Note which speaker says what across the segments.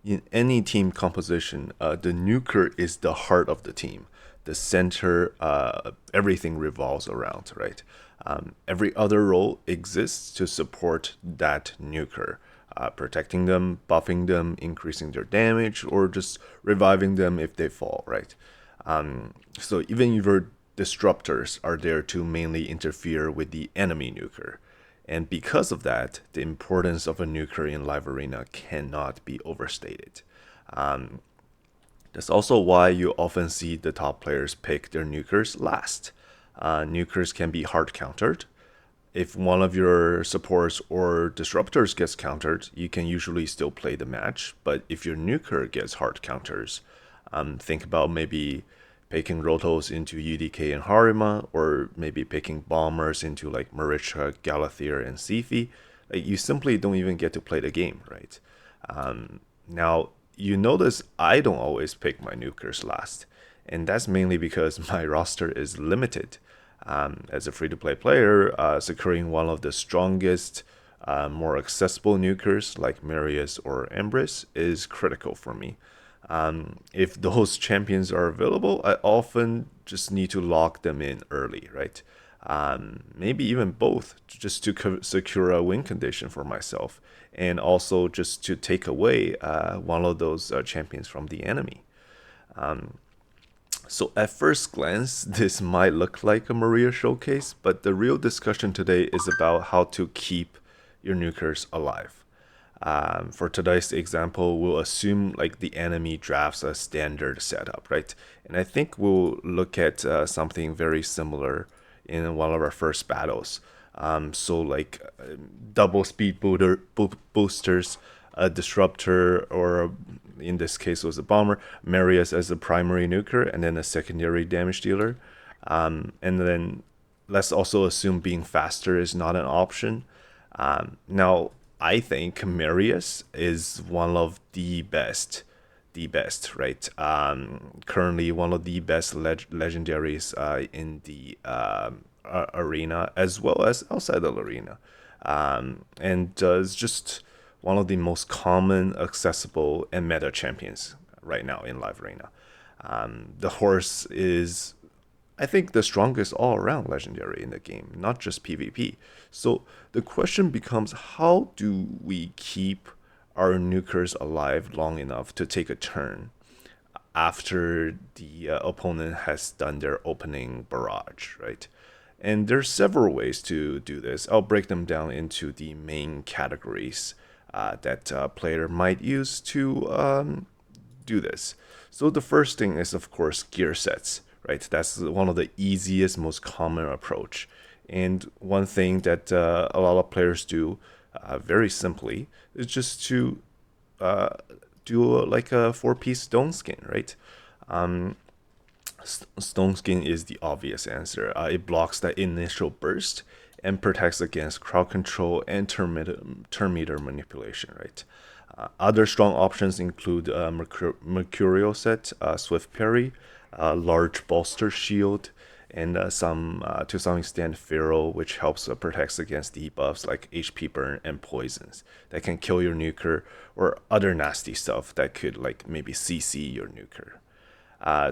Speaker 1: In any team composition, the nuker is the heart of the team, the center. Everything revolves around, right? Every other role exists to support that nuker, protecting them, buffing them, increasing their damage, or just reviving them if they fall, right? So even your disruptors are there to mainly interfere with the enemy nuker. And because of that, the importance of a nuker in Live Arena cannot be overstated. Um, that's also why you often see the top players pick their nukers last. Nukers can be hard countered. If one of your supports or disruptors gets countered, you can usually still play the match. But if your nuker gets hard counters, think about maybe picking Rotos into UDK and Harima, or maybe picking Bombers into like Marisha, Galathir, and Sifi. Like, you simply don't even get to play the game, right? Now, you notice I don't always pick my nukers last, and that's mainly because my roster is limited. As a free to play player, securing one of the strongest, more accessible nukers like Marius or Empress is critical for me. If those champions are available, I often just need to lock them in early, right? Maybe even both, just to secure a win condition for myself, and also just to take away one of those champions from the enemy. So at first glance, this might look like a Maria showcase, but the real discussion today is about how to keep your nukers alive. For today's example, we'll assume like the enemy drafts a standard setup, right? And I think we'll look at something very similar in one of our first battles. So like double speed boosters, a disruptor, or in this case was a bomber, Marius as a primary nuker, and then a secondary damage dealer. And then let's also assume being faster is not an option. Now, I think Marius is one of the best, right? Currently one of the best legendaries in the arena as well as outside the arena, and is just one of the most common, accessible, and meta champions right now in live arena. The horse is, I think, the strongest all around legendary in the game, not just PvP. So the question becomes, how do we keep our nukers alive long enough to take a turn after the opponent has done their opening barrage, right? And there's several ways to do this. I'll break them down into the main categories that a player might use to do this. So the first thing is, of course, gear sets, right? That's one of the easiest, most common approach. And one thing that a lot of players do very simply is just to uh, do like a four-piece stone skin, right? Stone skin is the obvious answer. It blocks that initial burst and protects against crowd control and turn meter manipulation, right? Other strong options include Mercurial set, Swift Parry, large bolster shield, and to some extent Feral, which helps protects against debuffs like HP burn and poisons that can kill your nuker, or other nasty stuff that could like maybe CC your nuker.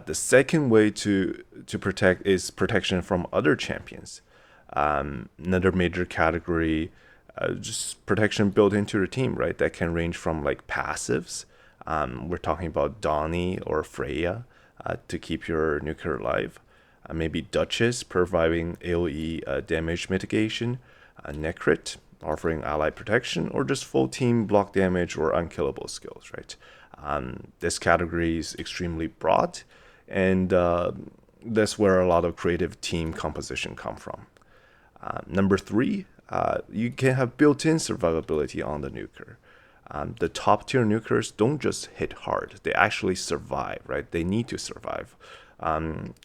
Speaker 1: The second way to protect is protection from other champions. Another major category, just protection built into your team, right? That can range from like passives. We're talking about Donnie or Freya to keep your nuker alive. Maybe Duchess providing AoE damage mitigation, Necrit offering ally protection, or just full team block damage or unkillable skills, right? This category is extremely broad, and that's where a lot of creative team composition come from. Number three, you can have built-in survivability on the nuker. The top tier nukers don't just hit hard; they actually survive, right? They need to survive.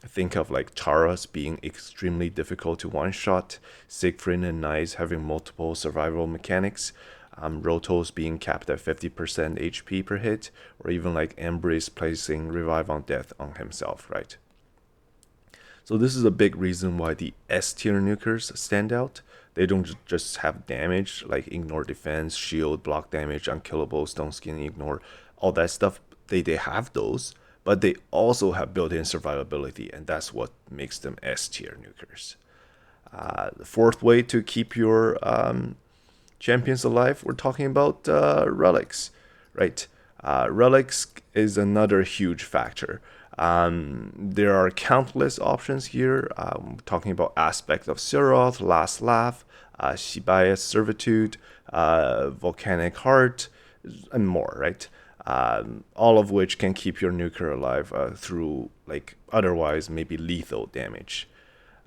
Speaker 1: Think of like Taras being extremely difficult to one-shot, Siegfried and Knights having multiple survival mechanics, Rotos being capped at 50% HP per hit, or even like Embrace placing Revive on Death on himself, right? So this is a big reason why the S tier nukers stand out. They don't just have damage like ignore defense, shield, block damage, unkillable, stone skin, ignore, all that stuff. They have those, but they also have built-in survivability, and that's what makes them S tier nukers. The fourth way to keep your champions alive, we're talking about relics, right? Relics is another huge factor. There are countless options here. Talking about Aspect of Siroth, Last Laugh, Shibaya's Servitude, Volcanic Heart, and more, right? All of which can keep your nuker alive through like otherwise maybe lethal damage.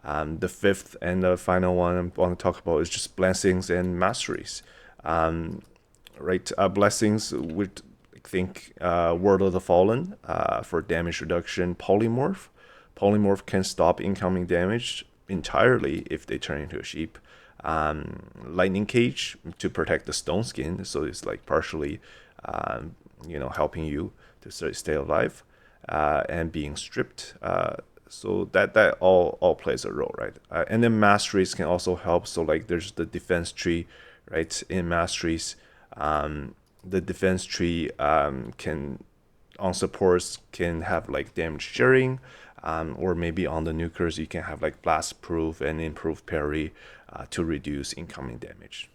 Speaker 1: The fifth and the final one I want to talk about is just blessings and masteries. Right, blessings would think Word of the Fallen for damage reduction. Polymorph can stop incoming damage entirely if they turn into a sheep. Lightning Cage to protect the stone skin, so it's like partially, helping you to stay alive, and being stripped. So that all plays a role, right? And then masteries can also help. So like there's the defense tree, right? In masteries, the defense tree can on supports can have like damage sharing, or maybe on the nukers you can have like blast proof and improved parry to reduce incoming damage.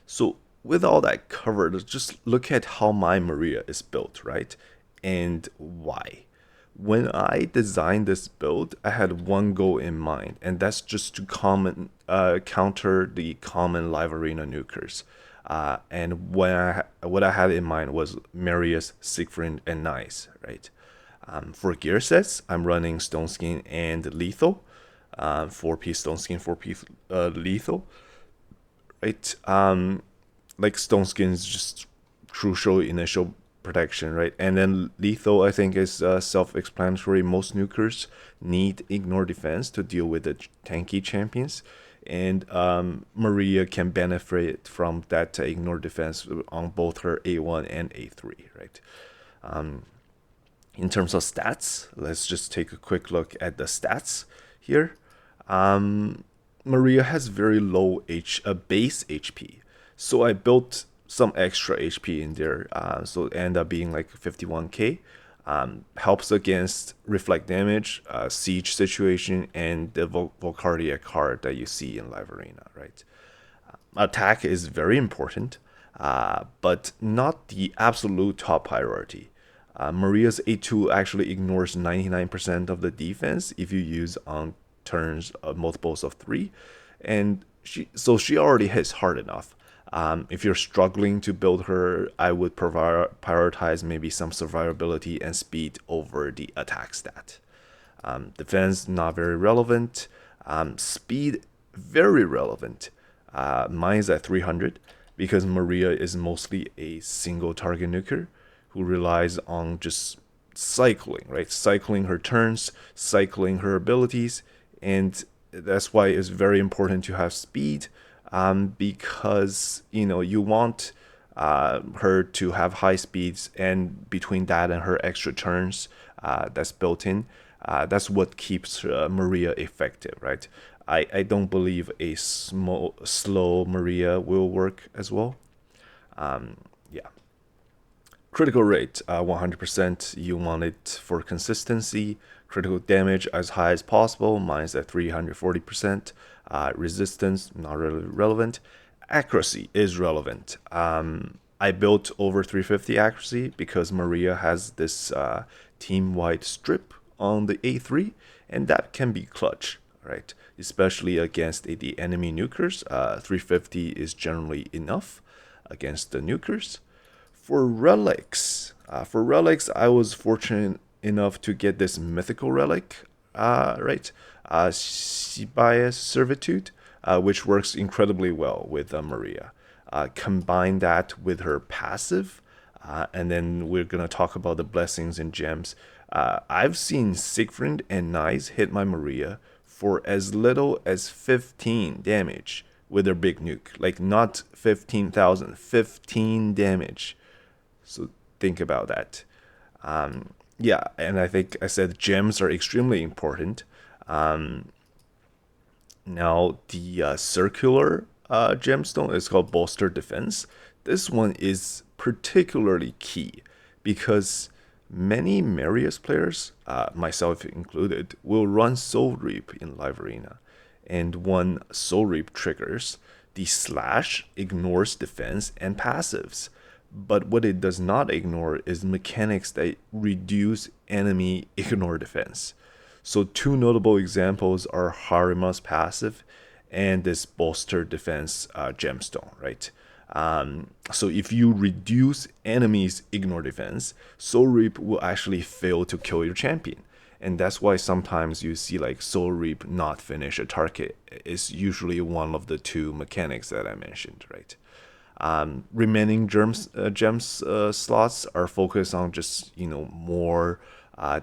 Speaker 1: So with all that covered, just look at how my Maria is built, right? And why. When I designed this build, I had one goal in mind, and that's just to counter the common live arena nukers. And what I had in mind was Marius, Siegfried, and Nice, right? For gear sets, I'm running Stone Skin and Lethal. 4-piece Stone Skin, 4-piece Lethal, right? Like Stone Skin is just crucial initial protection, right? And then lethal, I think, is self-explanatory. Most nukers need ignore defense to deal with the tanky champions, and Maria can benefit from that ignore defense on both her A1 and A3, right? In terms of stats, let's just take a quick look at the stats here. Maria has very low base HP, so I built some extra HP in there, so it ended up being like 51k. Helps against reflect damage, siege situation, and the Volcardiac card that you see in live arena, right? Attack is very important, but not the absolute top priority. Maria's A2 actually ignores 99% of the defense if you use on turns multiples of 3, and she already hits hard enough. If you're struggling to build her, I would prioritize maybe some survivability and speed over the attack stat. Defense, not very relevant. Speed, very relevant. Mine's at 300 because Maria is mostly a single target nuker who relies on just cycling, right? Cycling her turns, cycling her abilities, and that's why it's very important to have speed. Because you want her to have high speeds, and between that and her extra turns that's built in, that's what keeps Maria effective, right? I don't believe a slow Maria will work as well. Yeah. Critical rate, 100%. You want it for consistency. Critical damage as high as possible. Mine's at 340%. Resistance, not really relevant. Accuracy is relevant. I built over 350 accuracy because Maria has this team-wide strip on the A3, and that can be clutch, right? Especially against the enemy nukers. 350 is generally enough against the nukers. For relics, I was fortunate enough to get this mythical relic, right? Shibaya's Servitude, which works incredibly well with Maria. Combine that with her passive, and then we're gonna talk about the blessings and gems. I've seen Siegfried and Nice hit my Maria for as little as 15 damage with their big nuke. Like not 15,000, 15 damage. So think about that. Yeah, and I think I said gems are extremely important. Now, the circular gemstone is called Bolster Defense. This one is particularly key because many Marius players, myself included, will run Soul Reap in Live Arena. And when Soul Reap triggers, the slash ignores defense and passives. But what it does not ignore is mechanics that reduce enemy ignore defense. So two notable examples are Harima's passive and this bolster defense gemstone, right? So if you reduce enemies' ignore defense, Soul Reap will actually fail to kill your champion. And that's why sometimes you see like Soul Reap not finish a target. It's usually one of the two mechanics that I mentioned, right? Remaining gems slots are focused on just more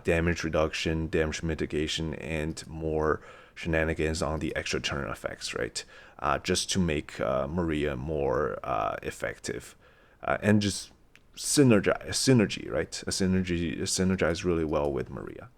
Speaker 1: damage reduction, damage mitigation, and more shenanigans on the extra turn effects, right? Just to make Maria more effective, and just synergy, right? A synergize really well with Maria.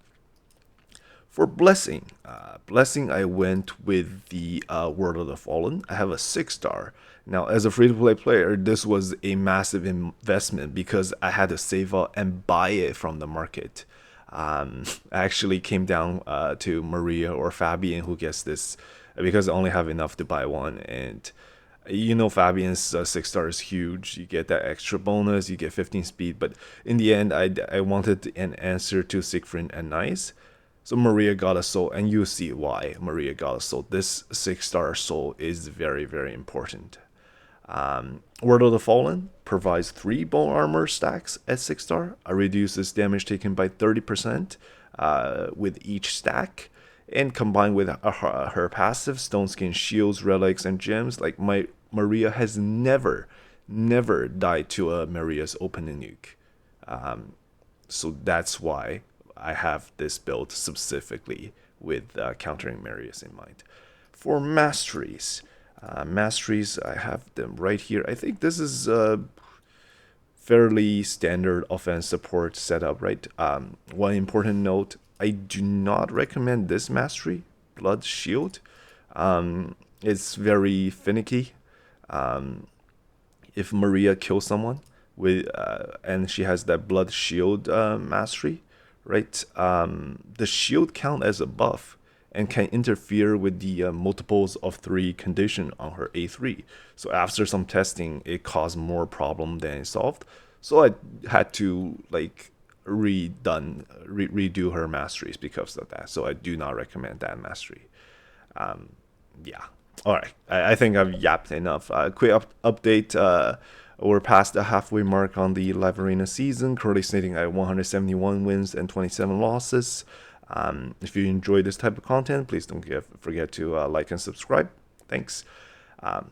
Speaker 1: For blessing, I went with the World of the Fallen. I have a 6-star. Now, as a free-to-play player, this was a massive investment because I had to save up and buy it from the market. I actually came down to Maria or Fabian who gets this because I only have enough to buy one. And Fabian's 6-star is huge. You get that extra bonus, you get 15 speed. But in the end, I wanted an answer to Siegfried and Nice. So Maria got a soul, and you see why Maria got a soul. This 6-star soul is very, very important. Word of the Fallen provides 3 bone armor stacks at 6-star. Reduces damage taken by 30% with each stack. And combined with her passive, Stone Skin shields, relics, and gems, like Maria has never died to a Maria's opening nuke. So that's why I have this build specifically with countering Marius in mind. For Masteries, I have them right here. I think this is a fairly standard offense support setup, right? One important note, I do not recommend this Mastery, Blood Shield. It's very finicky. If Maria kills someone with and she has that Blood Shield Mastery, right? The shield count as a buff and can interfere with the multiples of 3 condition on her A3. So after some testing, it caused more problem than it solved. So I had to like redo her masteries because of that. So I do not recommend that mastery. Yeah. All right. I think I've yapped enough. Quick update. We're past the halfway mark on the Live Arena season, currently sitting at 171 wins and 27 losses. If you enjoy this type of content, please don't forget to like and subscribe. Thanks.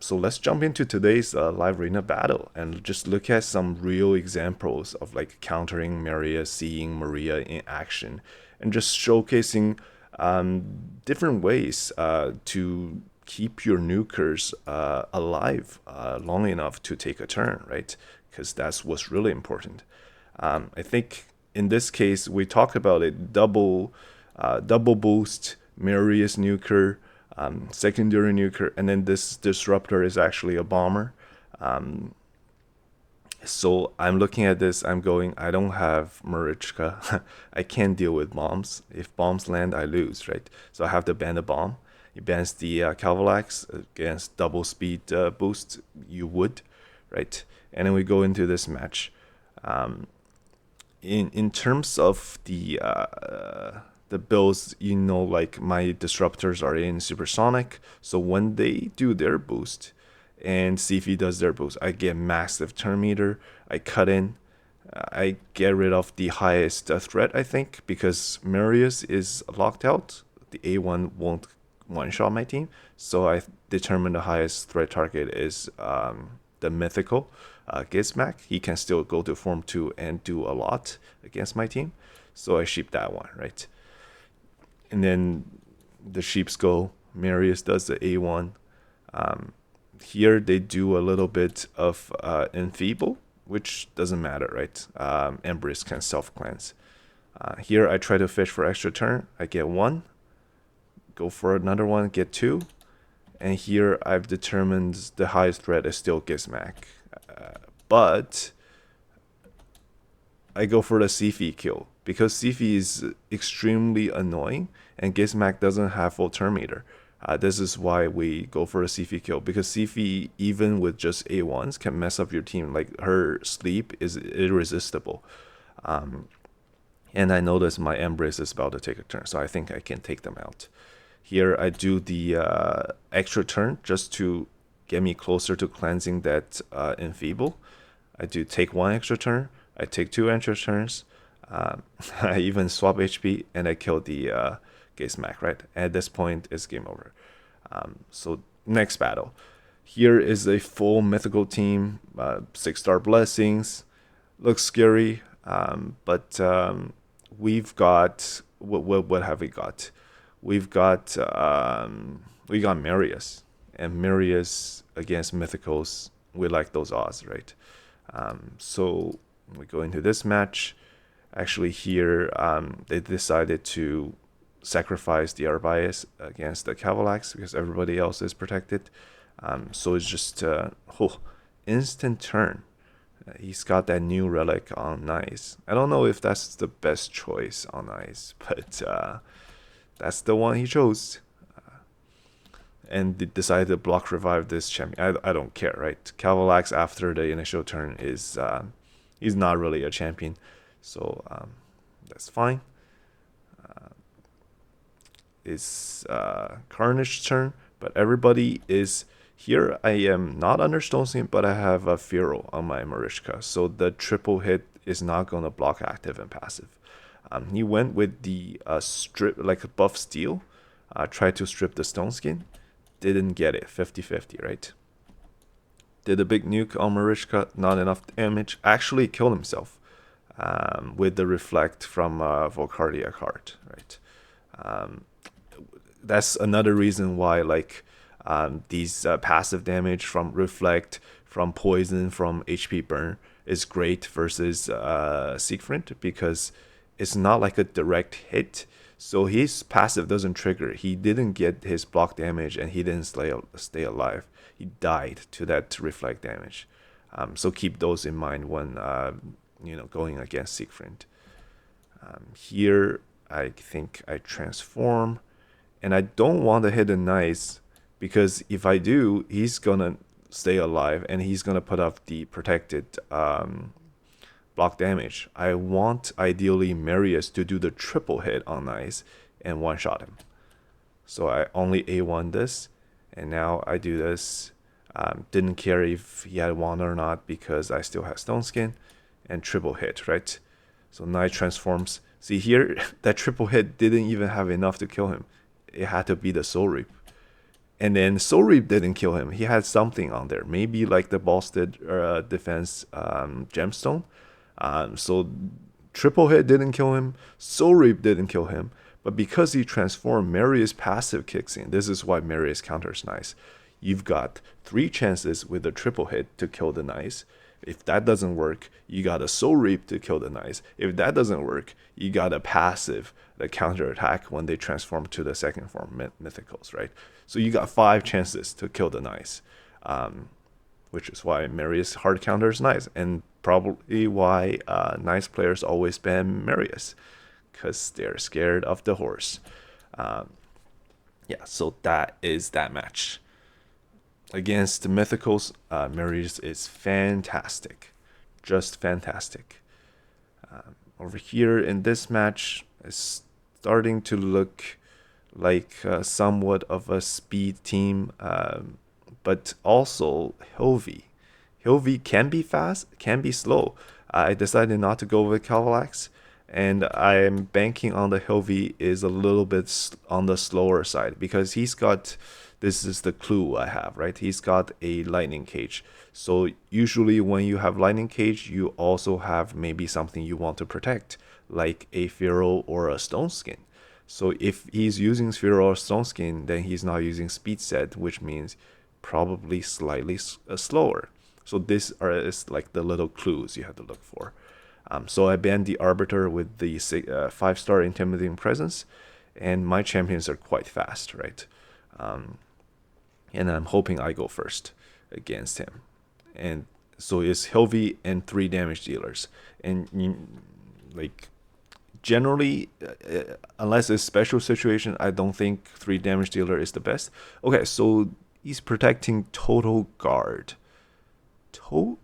Speaker 1: So let's jump into today's Live Arena battle and just look at some real examples of like countering Maria, seeing Maria in action, and just showcasing different ways to keep your nukers alive long enough to take a turn, right? Because that's what's really important. I think in this case we talk about it double boost Marius nuker, secondary nuker, and then this disruptor is actually a bomber. So I'm looking at this, I'm going, I don't have Marichka. I can't deal with bombs. If bombs land, I lose, right? So I have to ban the bomb. It bans the Calvalax against double speed boost. You would, right? And then we go into this match. In terms of the builds, like my disruptors are in supersonic. So when they do their boost, and Sifi does their boost, I get massive turn meter. I cut in. I get rid of the highest threat, I think, because Marius is locked out. The A1 won't one-shot my team, so I determine the highest threat target is the Mythical Gizmac. He can still go to Form 2 and do a lot against my team, so I sheep that one, right? And then the sheeps go, Marius does the A1. Here they do a little bit of Enfeeble, which doesn't matter, right? Embrace can self-cleanse. Here I try to fish for extra turn. I get 1. go for another one, get 2. And here I've determined the highest threat is still Gizmac. But I go for the Sifi kill because Sifi is extremely annoying and Gizmac doesn't have full turn meter. This is why we go for a Sifi kill, because Sifi, even with just A1s, can mess up your team. Like, her sleep is irresistible. And I notice my Embrace is about to take a turn, so I think I can take them out. Here I do the extra turn just to get me closer to cleansing that Enfeeble. I do take 1 extra turn, I take 2 extra turns, I even swap HP, and I kill the Gizmac, right? At this point, it's game over. So next battle. Here is a full mythical team, 6-star blessings. Looks scary, but we've got, what have we got? We got Marius, and Marius against Mythicals, we like those odds, right? So we go into this match. Actually, here they decided to sacrifice the Arbias against the Cavalax because everybody else is protected. So it's just instant turn. He's got that new relic on Nice. I don't know if that's the best choice on Nice, but that's the one he chose. And they decided to block revive this champion. I don't care, right? Cavalax after the initial turn is he's not really a champion, so that's fine. It's Carnage turn, but everybody is here. I am not under Stone Skin, but I have a Feral on my Marishka, so the triple hit is not going to block active and passive. He went with the strip, like buff steel, tried to strip the Stone Skin, didn't get it, 50-50, right? Did a big nuke on Marishka, not enough damage, actually killed himself with the reflect from Volcardia card, right? That's another reason why, like, these passive damage from reflect, from poison, from HP burn is great versus Siegfried, because it's not like a direct hit. So his passive doesn't trigger. He didn't get his block damage and he didn't stay alive. He died to that reflect damage. So keep those in mind when going against Siegfried. Here I think I transform, and I don't want to hit a Nice, because if I do, he's gonna stay alive and he's gonna put up the protected block damage. I want ideally Marius to do the triple hit on Nice and one shot him. So I only A1 this, and now I do this. Didn't care if he had one or not because I still have Stone Skin, and triple hit, right? So Nice transforms. See here, that triple hit didn't even have enough to kill him. It had to be the Soul Reap. And then Soul Reap didn't kill him. He had something on there. Maybe like the Bolstead defense gemstone. So triple hit didn't kill him. Soul Reap didn't kill him. But because he transformed, Marius passive kicks in. This is why Marius counters Nice. You've got 3 chances with a triple hit to kill the Nice. If that doesn't work, you got a Soul Reap to kill the Nice. If that doesn't work, you got a passive, the counter attack when they transform to the second form, Mythicals, right? So you got 5 chances to kill the Nice, which is why Marius hard counters Nice, and probably why Nice players always ban Marius, because they're scared of the horse. Yeah, so that is that match. Against the Mythicals, Marius is fantastic. Just fantastic. Over here in this match, it's starting to look like somewhat of a speed team, but also Hilvi. Hilvi can be fast, can be slow. I decided not to go with Cavalax, and I'm banking on the Hilvi is a little bit on the slower side, because he's got... This is the clue I have, right? He's got a lightning cage. So usually when you have lightning cage, you also have maybe something you want to protect, like a Feral or a Stone Skin. So if he's using Feral or Stone Skin, then he's not using speed set, which means probably slightly slower. So this is like the little clues you have to look for. So I banned the Arbiter with the 5-star intimidating presence. and my champions are quite fast, right? And I'm hoping I go first against him. And so it's Hilvi and 3 damage dealers. And like generally, unless it's special situation, I don't think 3 damage dealer is the best. Okay, so he's protecting total guard. Total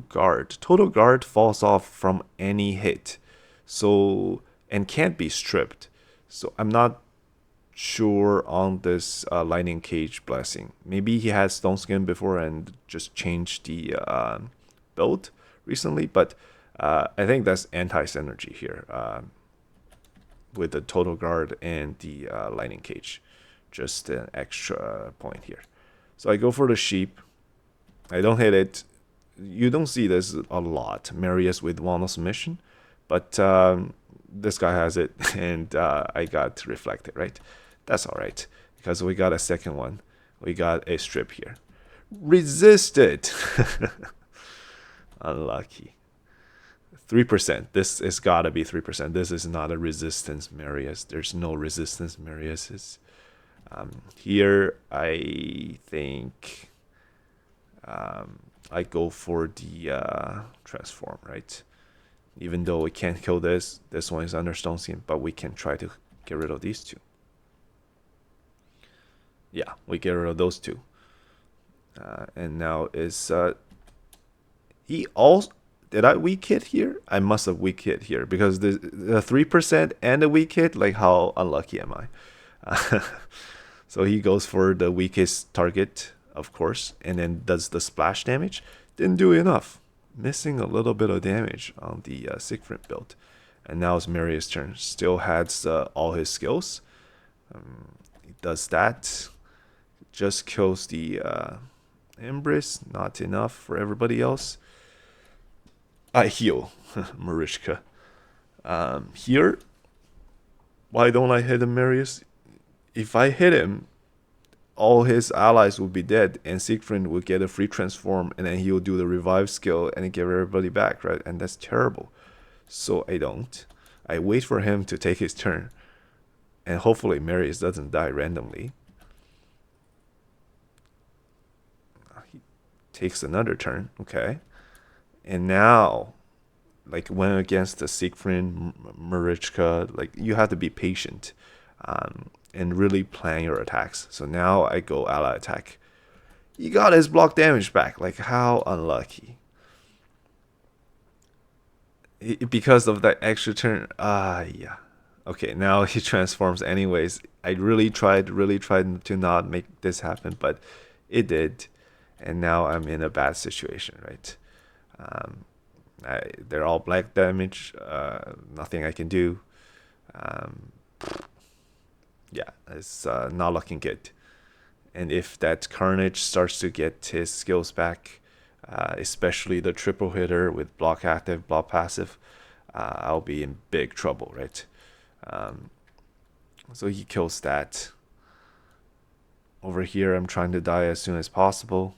Speaker 1: guard. Total guard falls off from any hit. So, and can't be stripped. So I'm not sure on this lightning cage blessing. Maybe he had stone skin before and just changed the build recently, but I think that's anti synergy here with the total guard and the lightning cage. Just an extra point here. So I go for the sheep. I don't hit it. You don't see this a lot. Marius with Wano submission, but this guy has it, and I got reflected, right? That's all right, because we got a second one. We got a strip here. Resisted. Unlucky. 3%. This is gotta be 3%. This is not a resistance Marius. There's no resistance Mariuses. Here, I think I go for the transform, right? Even though we can't kill this one is under stone skin, but we can try to get rid of these two. Yeah, we get rid of those two. And now is he also did I weak hit here? I must have weak hit here because the 3% and the weak hit. Like, how unlucky am I? So he goes for the weakest target, of course, and then does the splash damage. Didn't do enough. Missing a little bit of damage on the Siegfried build. And now it's Marius' turn. Still has all his skills. He does that. Just kills the Embrace. Not enough for everybody else. I heal Marishka. Here, why don't I hit him, Marius? If I hit him, all his allies will be dead, and Siegfried will get a free transform, and then he'll do the revive skill and give everybody back, right? And that's terrible. So I don't. I wait for him to take his turn, and hopefully Marius doesn't die randomly. He takes another turn, okay. And now, like, when against the Siegfried, Marichka, like, you have to be patient and really plan your attacks. So now I go ally attack. He got his block damage back. Like, how unlucky. Because of that extra turn. Yeah. Okay, now he transforms anyways. I really tried to not make this happen, but it did. And now I'm in a bad situation, right? They're all black damage. Nothing I can do. Yeah, it's not looking good. And if that Carnage starts to get his skills back, especially the triple hitter with block active, block passive, I'll be in big trouble, right? So he kills that. Over here, I'm trying to die as soon as possible.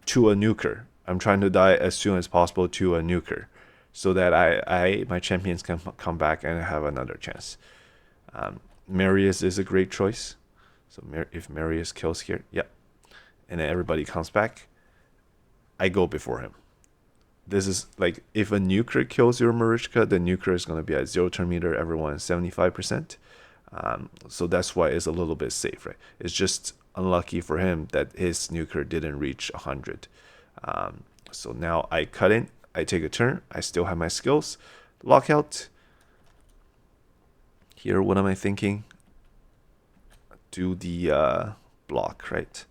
Speaker 1: To a Nuker. I'm trying to die as soon as possible to a Nuker, so that my champions can come back and have another chance. Marius is a great choice. So if Marius kills here, yeah, and then everybody comes back, I go before him. This is like, if a Nuker kills your Marishka, the Nuker is going to be at 0 turn meter, everyone is 75%. So that's why it's a little bit safe, right? It's just unlucky for him that his Nuker didn't reach 100. So now I cut in, I take a turn, I still have my skills. Lockout. Here, what am I thinking? Do the block, right?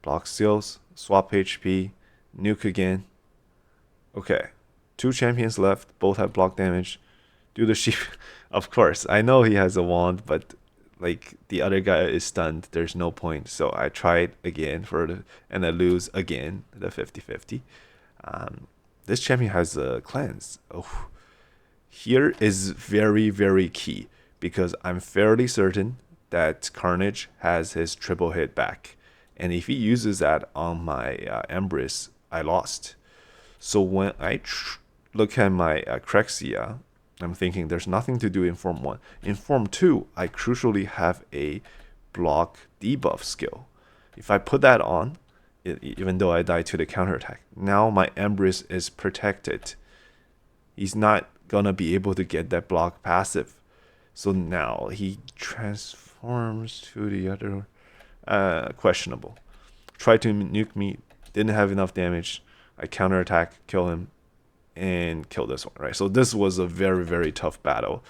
Speaker 1: Block skills, swap HP, nuke again. Okay, 2 champions left, both have block damage. Do the sheep. Of course, I know he has a wand, but like, the other guy is stunned. There's no point. So I tried again and I lose again the 50-50. This champion has a cleanse. Oh, here is very, very key, because I'm fairly certain that Carnage has his triple hit back, and if he uses that on my Embrace, I lost. So when I look at my Crexia, I'm thinking there's nothing to do in Form 1. In Form 2, I crucially have a block debuff skill. If I put that on, even though I die to the counterattack, now my Embrace is protected. He's not gonna be able to get that block passive. So now he transforms to the other questionable. Tried to nuke me, didn't have enough damage. I counterattack, kill him, and kill this one, right? So this was a very, very tough battle.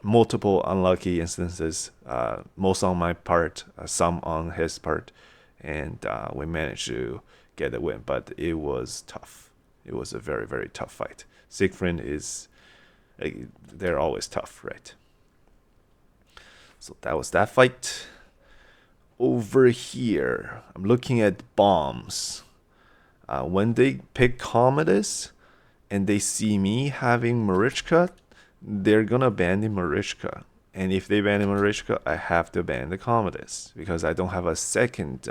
Speaker 1: Multiple unlucky instances, most on my part, some on his part, and we managed to get the win, but it was tough. It was a very, very tough fight. Siegfried is, they're always tough, right? So that was that fight. Over here, I'm looking at bombs. When they pick Commodus and they see me having Marichka, they're gonna ban the Marichka. And if they ban the Marichka, I have to ban the Commodus because I don't have a second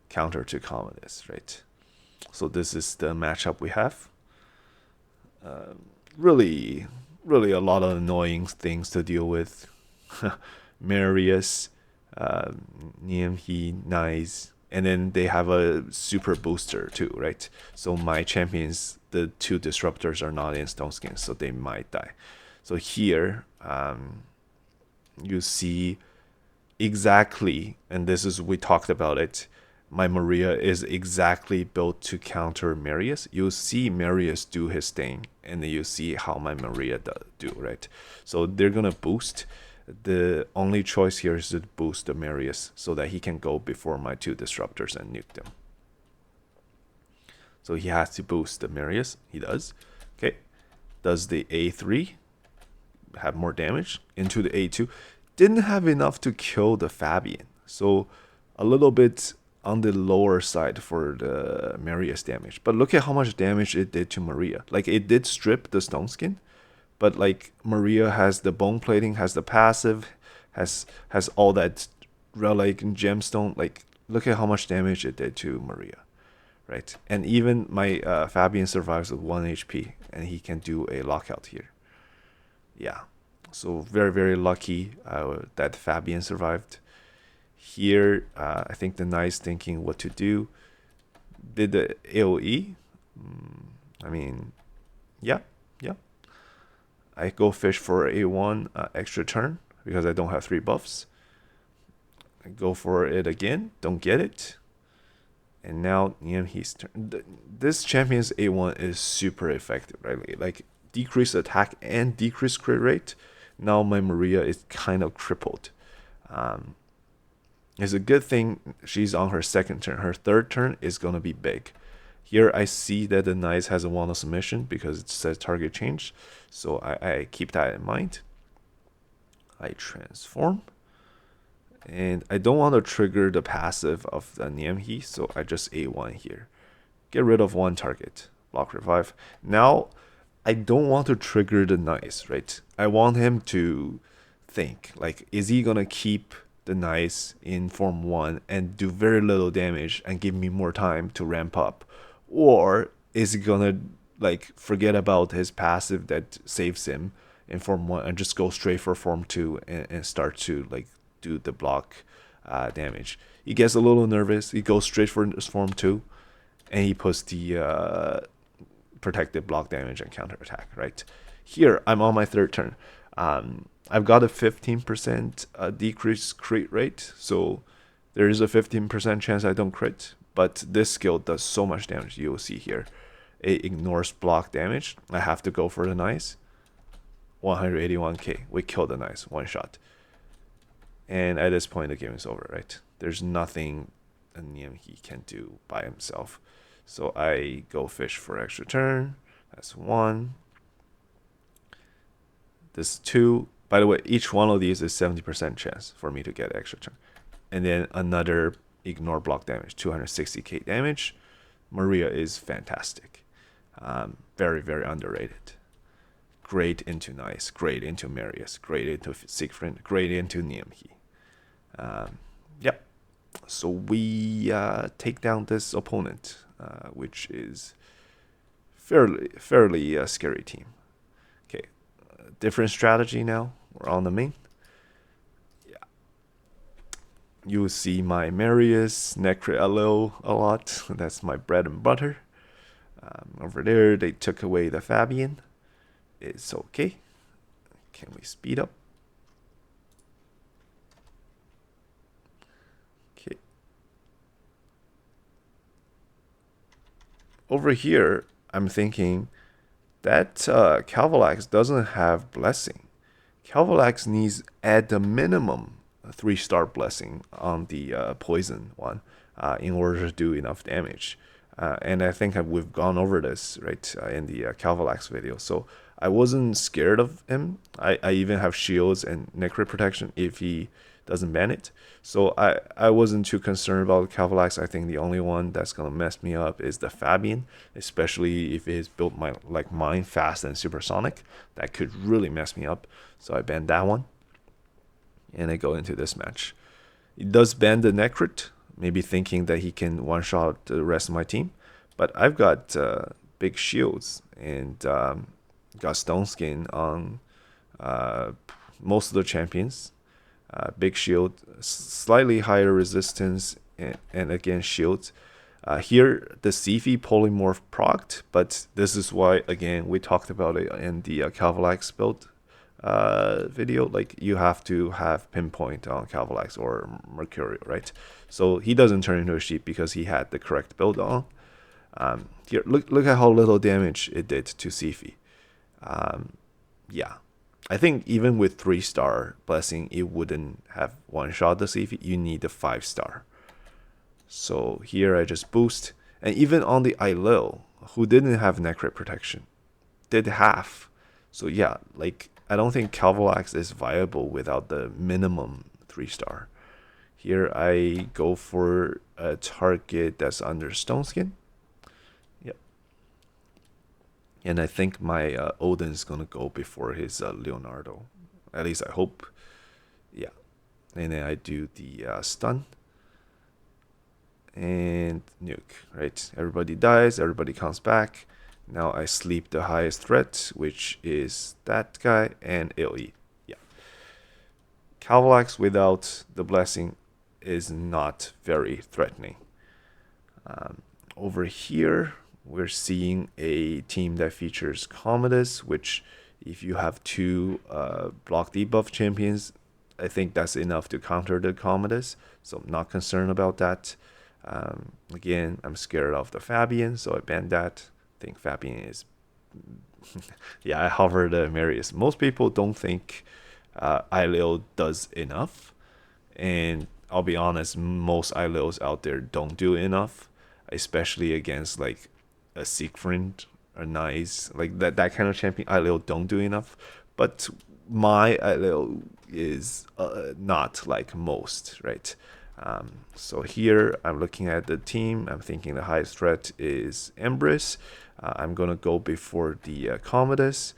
Speaker 1: counter to Commodus, right? So this is the matchup we have. Really, really a lot of annoying things to deal with. Marius, Niamhi, Nice, and then they have a super booster too, right? So my champions, the 2 disruptors are not in Stone Skin, so they might die. So here, you see exactly, and this is, we talked about it, my Maria is exactly built to counter Marius. You'll see Marius do his thing, and then you see how my Maria do, right? So they're gonna boost. The only choice here is to boost the Marius so that he can go before my 2 disruptors and nuke them. So he has to boost the Marius. He does. Okay. Does the A3 have more damage into the A2? Didn't have enough to kill the Fabian. So a little bit on the lower side for the Marius damage. But look at how much damage it did to Maria. Like, it did strip the Stone Skin, but like Maria has the bone plating, has the passive, has all that relic and gemstone. Like, look at how much damage it did to Maria, right? And even my Fabian survives with 1 HP, and he can do a lockout here. Yeah, so very, very lucky that Fabian survived. Here, I think the Knight's thinking what to do. Did the AoE? I mean, yeah. I go fish for a 1 extra turn because I don't have 3 buffs. I go for it again, don't get it. And now Niamhi's turn. This champion's A1 is super effective, right? Like, decrease attack and decrease crit rate. Now my Maria is kind of crippled. It's a good thing she's on her 2nd turn. Her 3rd turn is going to be big. Here I see that the Knight has a wand of submission because it says target change. So I keep that in mind. I transform. And I don't want to trigger the passive of the Niamhi, so I just A1 here. Get rid of 1 target. Block revive. Now, I don't want to trigger the Knight, right? I want him to think, like, is he going to keep the Knight in Form 1 and do very little damage and give me more time to ramp up? Or is he gonna like forget about his passive that saves him in Form 1 and just go straight for Form 2 and start to like do the block damage? He gets a little nervous. He goes straight for Form 2 and he puts the protected block damage and counter attack, right? Here, I'm on my 3rd turn. I've got a 15% decrease crit rate, so there is a 15% chance I don't crit. But this skill does so much damage. You'll see here. It ignores block damage. I have to go for the Knights. 181k. We kill the Knights. 1 shot. And at this point, the game is over, right? There's nothing a Niamhi can do by himself. So I go fish for extra turn. That's 1. This 2. By the way, each one of these is 70% chance for me to get extra turn. And then another ignore block damage, 260k damage. Maria is fantastic. Very, very underrated. Great into Nice, great into Marius, great into Siegfried, great into Niamhi. Yep. So we take down this opponent, which is fairly scary team. Okay, different strategy now. We're on the main. You see my Marius, Necro LO a lot. That's my bread and butter. Over there, they took away the Fabian. It's okay. Can we speed up? Okay. Over here, I'm thinking that Calvalax doesn't have Blessing. Calvalax needs at the minimum a 3-star Blessing on the poison one in order to do enough damage. And I think we've gone over this right in the Calvalax video. So I wasn't scared of him. I even have shields and necro protection if he doesn't ban it. So I wasn't too concerned about Calvalax. I think the only one that's gonna mess me up is the Fabian, especially if it's built like mine, fast and supersonic. That could really mess me up. So I banned that one, and I go into this match. It does ban the Necrit, maybe thinking that he can one-shot the rest of my team. But I've got big shields and got Stone Skin on most of the champions. Big shield, slightly higher resistance, and again shields. Here, the Sieg polymorph procced, but this is why, again, we talked about it in the Calvalax build video. Like, you have to have pinpoint on Calvalax or Mercurial, right? So he doesn't turn into a sheep because he had the correct build on. Here, look at how little damage it did to Sieg. Yeah, I think even with 3-star Blessing, it wouldn't have one-shot the Sieg. You need a 5-star. So here I just boost. And even on the Ailil, who didn't have Necrit protection, did half. So yeah, like, I don't think Calvalax is viable without the minimum 3-star. Here I go for a target that's under Stone Skin. Yep. And I think my Odin's gonna go before his Leonardo. At least I hope. Yeah. And then I do the stun. And nuke, right? Everybody dies, everybody comes back. Now I sleep the highest threat, which is that guy, and AoE. Yeah. Calvalax without the Blessing is not very threatening. Over here, we're seeing a team that features Commodus, which if you have 2 block debuff champions, I think that's enough to counter the Commodus. So I'm not concerned about that. Again, I'm scared of the Fabian, so I banned that. I think Fabian is... yeah, I hover the Marius. Most people don't think Ailil does enough. And I'll be honest, most Ailils out there don't do enough. Especially against like a Siegfried or Nice. Like that kind of champion, Ailil don't do enough. But my Ailil is not like most, right? So here I'm looking at the team. I'm thinking the highest threat is Empress. I'm gonna go before the Commodus.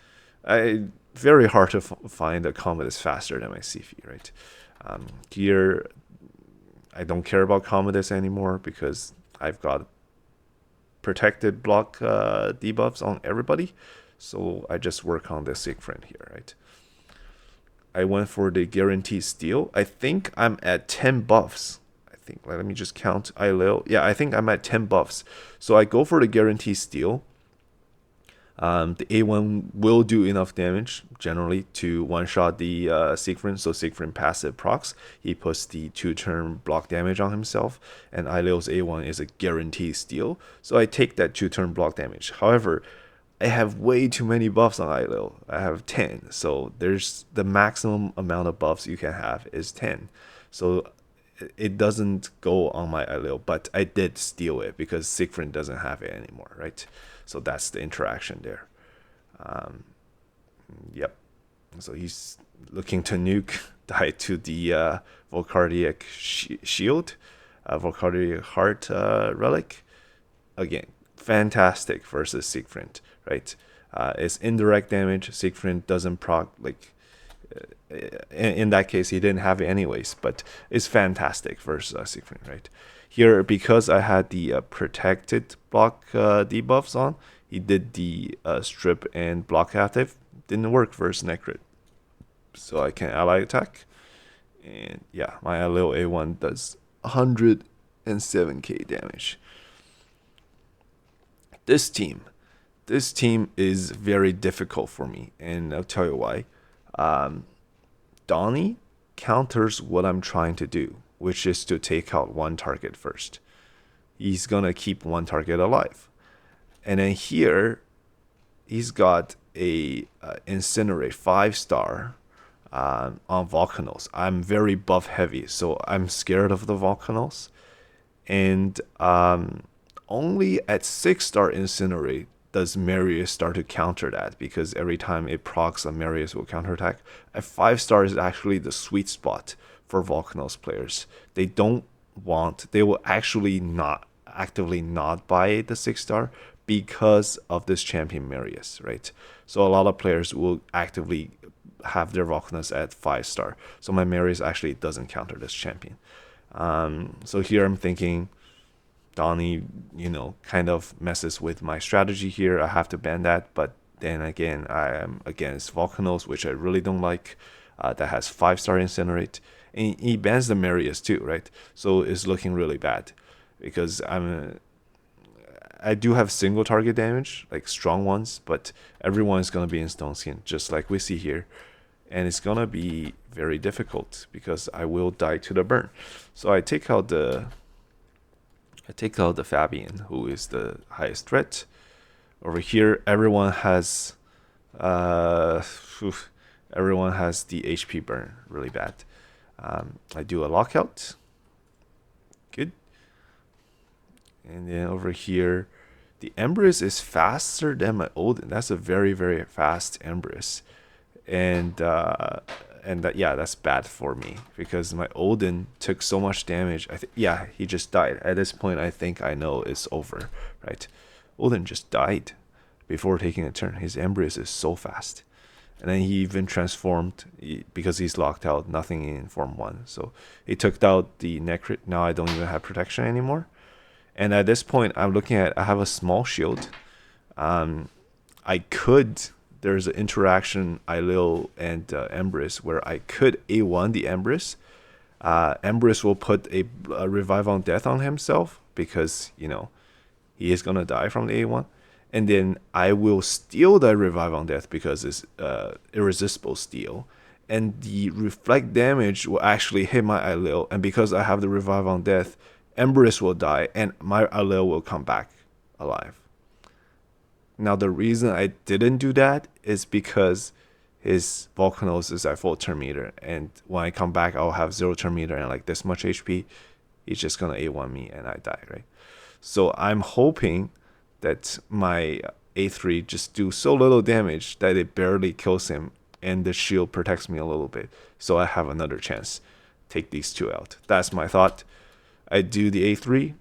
Speaker 1: Very hard to find a Commodus faster than my Sieg, right? Here I don't care about Commodus anymore because I've got protected block debuffs on everybody. So I just work on the Siegfried here, right? I went for the guaranteed steal. I think I'm at 10 buffs. I think, let me just count Ailil. Yeah, I think I'm at 10 buffs. So I go for the guaranteed steal. The A1 will do enough damage, generally, to one-shot the Siegfried. So Siegfried passive procs. He puts the 2-turn block damage on himself. And Ailil's A1 is a guaranteed steal. So I take that 2-turn block damage. However, I have way too many buffs on Ailil. I have 10. So there's the maximum amount of buffs you can have is 10. So it doesn't go on my Ailil, but I did steal it because Siegfried doesn't have it anymore, right? So that's the interaction there. Yep. So he's looking to nuke, die to the Volcardiac shield, Volcardiac heart relic. Again, fantastic versus Siegfried, right? It's indirect damage. Siegfried doesn't proc, like, in that case, he didn't have it anyways, but it's fantastic versus Siegfried, right? Here, because I had the protected block debuffs on, he did the strip and block active. Didn't work versus Necrit. So I can ally attack. And yeah, my Alil A1 does 107k damage. This team. This team is very difficult for me, and I'll tell you why. Um, Donnie counters what I'm trying to do, which is to take out one target first. He's gonna keep one target alive. And then here, he's got a Incinerate 5-star on Volcanos. I'm very buff heavy, so I'm scared of the Volcanos. And only at 6-star Incinerate does Marius start to counter that, because every time it procs, a Marius will counterattack. At 5-star is actually the sweet spot for Volcanos players. They will actually not actively not buy the 6-star because of this champion Marius, right? So a lot of players will actively have their Volcanos at 5-star. So my Marius actually doesn't counter this champion. So here I'm thinking Donnie, kind of messes with my strategy here. I have to ban that, but then again, I am against Volcanos, which I really don't like. That has 5-star Incinerate, and he bans the Marius too, right? So it's looking really bad because I do have single target damage, like strong ones, but everyone is gonna be in Stone Skin, just like we see here, and it's gonna be very difficult because I will die to the burn. So I take out the Fabian, who is the highest threat. Over here, everyone has everyone has the HP burn really bad. I do a Lockout. Good. And then over here, the Empress is faster than my Odin. That's a very, very fast Empress. And that's bad for me because my Odin took so much damage. He just died. At this point, I think I know it's over, right? Odin just died before taking a turn. His Empress is so fast. And then he even transformed because he's locked out, nothing in Form 1. So he took out the Necrit. Now I don't even have protection anymore. And at this point, I have a small shield. There's an interaction, Ailil and Empress, where I could A1 the Empress. Empress will put a Revive on Death on himself because, he is going to die from the A1. And then I will steal the Revive on Death because it's irresistible steal. And the reflect damage will actually hit my Ailil. And because I have the Revive on Death, Empress will die and my Ailil will come back alive. Now, the reason I didn't do that is because his Volcanos is at full turn meter. And when I come back, I'll have 0 turn meter and like this much HP. He's just going to A1 me and I die, right? So I'm hoping that my A3 just do so little damage that it barely kills him. And the shield protects me a little bit. So I have another chance. Take these two out. That's my thought. I do the A3.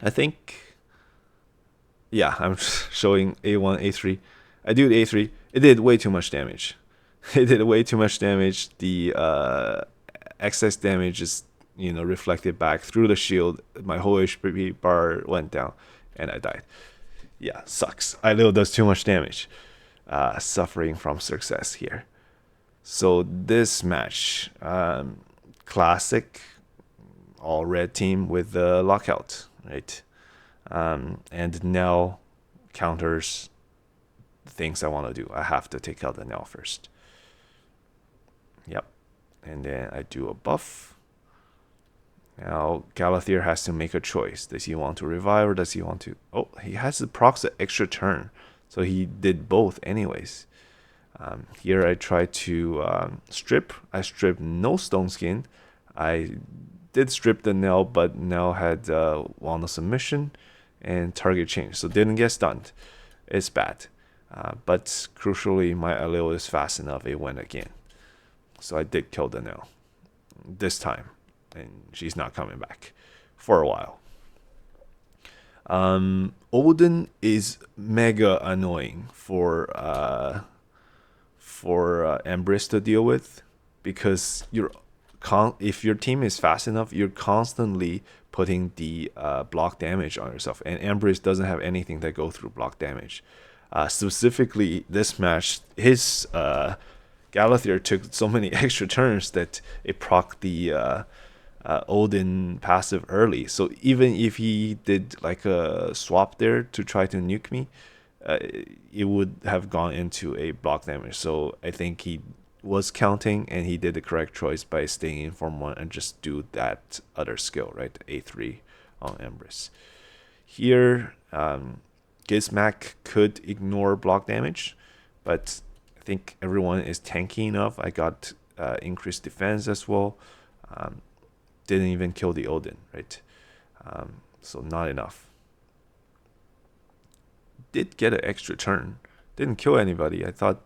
Speaker 1: I think... Yeah, I'm showing A1, A3. I do the A3. It did way too much damage. It did way too much damage. The excess damage is, reflected back through the shield. My whole HP bar went down, and I died. Yeah, sucks. Ailil does too much damage. Suffering from success here. So this match, classic all red team with the Lockout, right? And Nell counters things I want to do. I have to take out the Nell first. Yep. And then I do a buff. Now Galathier has to make a choice. Does he want to revive or does he want to... Oh, he has to proc the extra turn. So he did both anyways. Here I try to strip. I stripped no Stone Skin. I did strip the Nell, but Nell had won the submission and target change, so didn't get stunned. It's bad. But crucially, my Ailil is fast enough, it went again. So I did kill the Nell this time, and she's not coming back for a while. Odin is mega annoying for Empress to deal with because if your team is fast enough, you're constantly putting the block damage on yourself. And Embrace doesn't have anything that go through block damage. Specifically, this match, his Galathier took so many extra turns that it proc the Odin passive early. So even if he did like a swap there to try to nuke me, it would have gone into a block damage. So I think he was counting, and he did the correct choice by staying in Form 1 and just do that other skill, right? A3 on Empress. Here, Gizmac could ignore block damage, but I think everyone is tanky enough. I got increased defense as well. Didn't even kill the Odin, right? So not enough. Did get an extra turn. Didn't kill anybody. I thought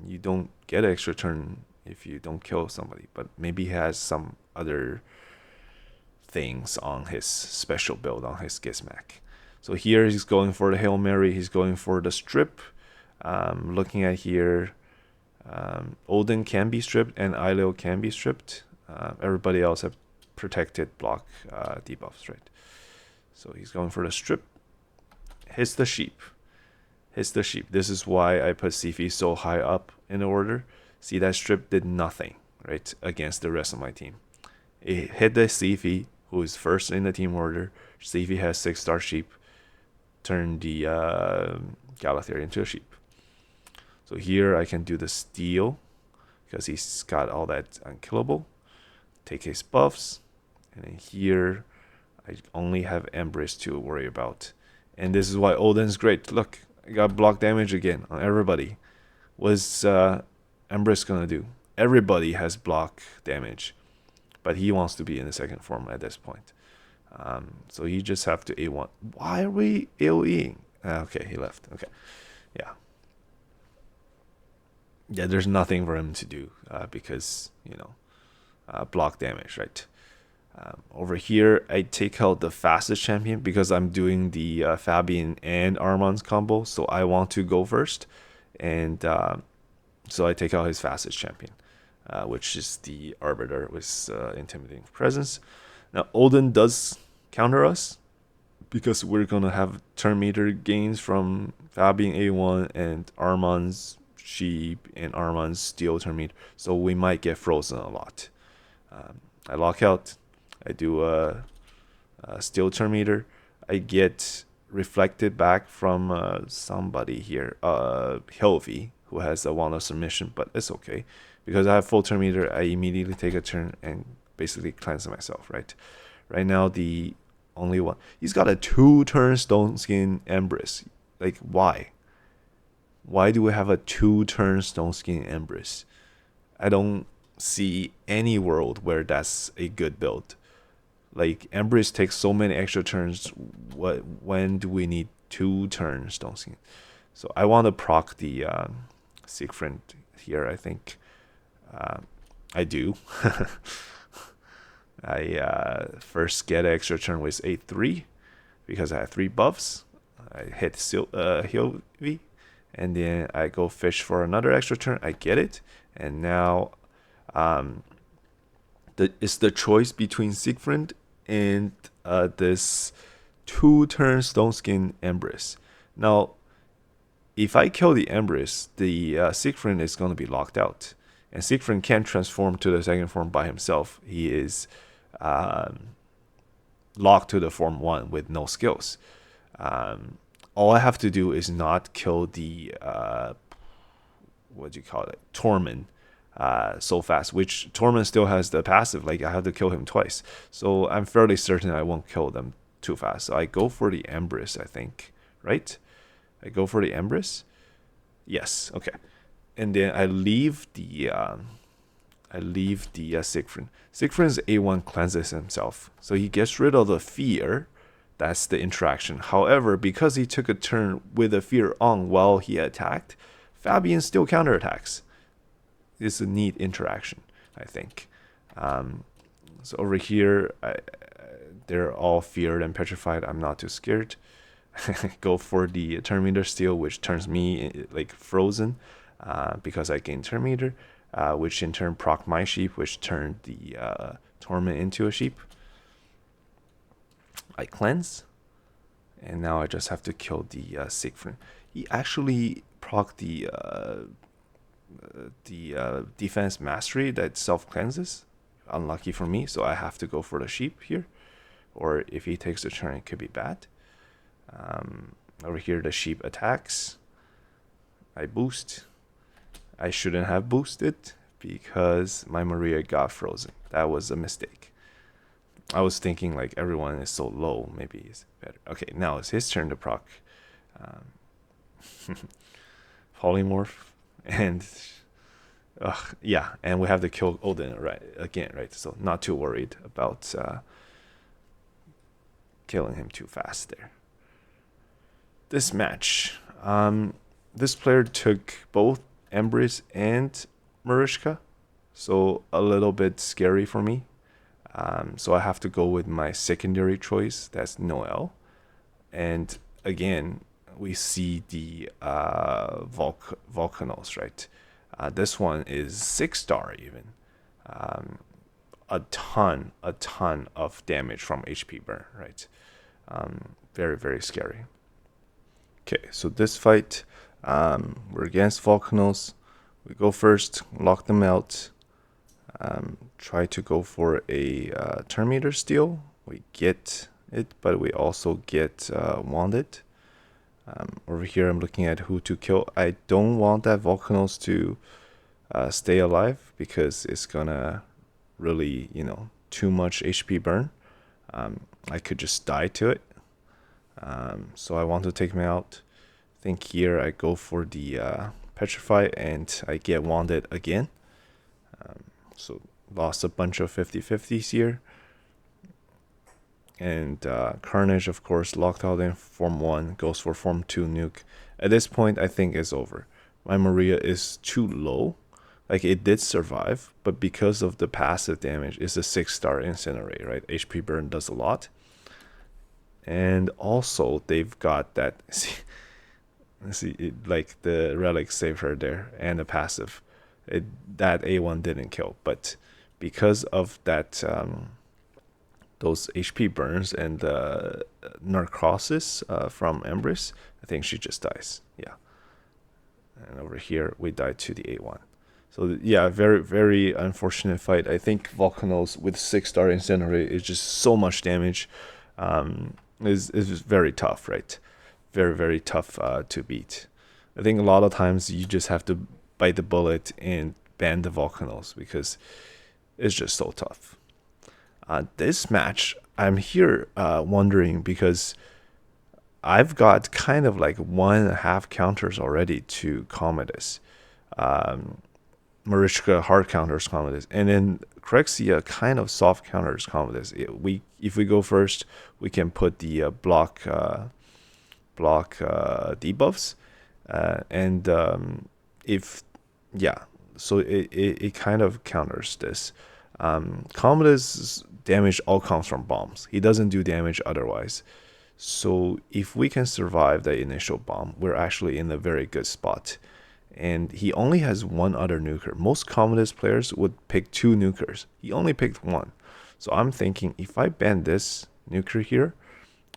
Speaker 1: you don't get an extra turn if you don't kill somebody, but maybe he has some other things on his special build on his Gizmac. So here he's going for the Hail Mary. He's going for the strip. Looking at here, Odin can be stripped and Aileo can be stripped. Everybody else have protected block debuffs, right? So he's going for the strip. Hits the sheep. This is why I put Sifi so high up in the order. See, that strip did nothing, right, against the rest of my team. It hit the Sifi, who is first in the team order. Sifi has 6-star sheep. Turn the Galathier into a sheep. So here I can do the steal because he's got all that unkillable. Take his buffs. And then here I only have Embrace to worry about. And this is why Odin's great. Look, I got block damage again on everybody. What's Embrace gonna do? Everybody has block damage, but he wants to be in the second form at this point. So you just have to A1. Why are we AoEing? Okay, he left. Okay, yeah. There's nothing for him to do because block damage, right? Over here, I take out the fastest champion because I'm doing the Fabian and Armand's combo, so I want to go first, and so I take out his fastest champion, which is the Arbiter with intimidating presence. Now Odin does counter us because we're gonna have turn meter gains from Fabian A1 and Armand's sheep and Armand's steel turn meter, so we might get frozen a lot. I lock out. I do a steel turn meter. I get reflected back from somebody here, Hilvi, who has a one of submission, but it's okay because I have full turn meter. I immediately take a turn and basically cleanse myself. Right now, the only one he's got a 2-turn Stone Skin Embrace. Like, why? Why do we have a 2-turn Stone Skin Embrace? I don't see any world where that's a good build. Like, Embrace takes so many extra turns. When do we need 2 turns? Don't see. So I want to proc the Siegfried here. I think I do. I first get an extra turn with A3 because I have 3 buffs. I hit Hilvi, and then I go fish for another extra turn. I get it, and now it's the choice between Siegfried and this 2-turn Stone Skin Embrace. Now, if I kill the Embrace, the Siegfried is going to be locked out. And Siegfried can't transform to the second form by himself. He is locked to the form 1 with no skills. All I have to do is not kill the, Torment so fast, which Torment still has the passive. Like, I have to kill him twice. So I'm fairly certain I won't kill them too fast. So I go for the Embrace, I think, right? I go for the Embrace. Yes, okay. And then I leave the Siegfried. Siegfried's A1 cleanses himself, so he gets rid of the fear. That's the interaction. However, because he took a turn with the fear on while he attacked, Fabian still counterattacks. It's a neat interaction, I think. So over here, they're all feared and petrified. I'm not too scared. Go for the turn meter steal, which turns me like frozen because I gain turn meter. which in turn proc my sheep, which turned the torment into a sheep. I cleanse, and now I just have to kill the Sieg. He actually proc the defense mastery that self cleanses. Unlucky for me, so I have to go for the sheep here. Or if he takes the turn, it could be bad. Over here, the sheep attacks. I boost. I shouldn't have boosted because my Maria got frozen. That was a mistake. I was thinking like everyone is so low, maybe it's better. Okay, now it's his turn to proc polymorph, and yeah, and we have to kill Odin right? So not too worried about killing him too fast there. This match, this player took both Embrace and Marishka, so a little bit scary for me. So I have to go with my secondary choice, that's Noel. And again, we see the Volcanos, right? This one is 6-star even. A ton of damage from HP burn, right? Very, very scary. Okay, so this fight, we're against Volcanos. We go first, lock them out. Try to go for a turn meter steal. We get it, but we also get Wounded. Over here, I'm looking at who to kill. I don't want that Volcanos to stay alive because it's gonna really, too much HP burn. I could just die to it. So I want to take him out. I think here I go for the Petrify and I get Wounded again. So lost a bunch of 50-50s here. And Carnage, of course, locked out in Form 1, goes for Form 2 nuke. At this point, I think it's over. My Maria is too low. Like, it did survive, but because of the passive damage, it's a 6-star Incinerate, right? HP burn does a lot. And also, they've got that... like, the Relics saved her there, and the passive. That A1 didn't kill, but because of that... those HP burns and the Narcosis from Embrace, I think she just dies. Yeah. And over here, we died to the A1. So yeah, very, very unfortunate fight. I think Volcanos with 6-star Incinerate is just so much damage. Is very tough, right? Very, very tough to beat. I think a lot of times you just have to bite the bullet and ban the Volcanos because it's just so tough. This match, I'm here wondering because I've got kind of like 1.5 counters already to Commodus. Marishka hard counters Commodus, and then Crexia kind of soft counters Commodus. If we go first, we can put the block debuffs, and so it kind of counters this. Commodus damage all comes from bombs. He doesn't do damage otherwise. So if we can survive the initial bomb, we're actually in a very good spot. And he only has one other nuker. Most Commodus players would pick 2 nukers. He only picked 1. So I'm thinking if I ban this nuker here,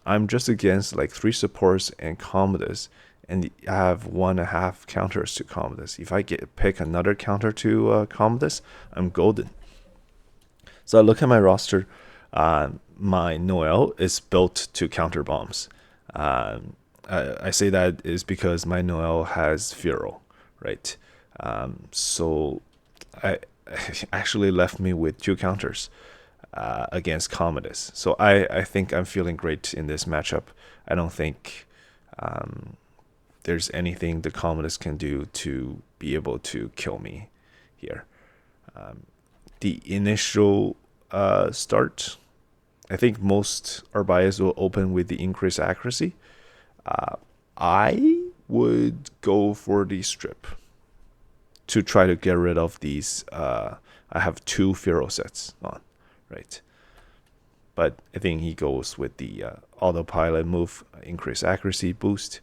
Speaker 1: I'm just against like 3 supports and Commodus, and I have 1.5 counters to Commodus. If I pick another counter to Commodus, I'm golden. So I look at my roster. My Noel is built to counter bombs. I say that is because my Noel has Furo, right? So I actually left me with 2 counters against Commodus. So I think I'm feeling great in this matchup. I don't think there's anything the Commodus can do to be able to kill me here. The initial start, I think most Arbayas will open with the increased accuracy. I would go for the strip to try to get rid of these. I have 2 Firo sets on, right? But I think he goes with the autopilot move, increased accuracy boost.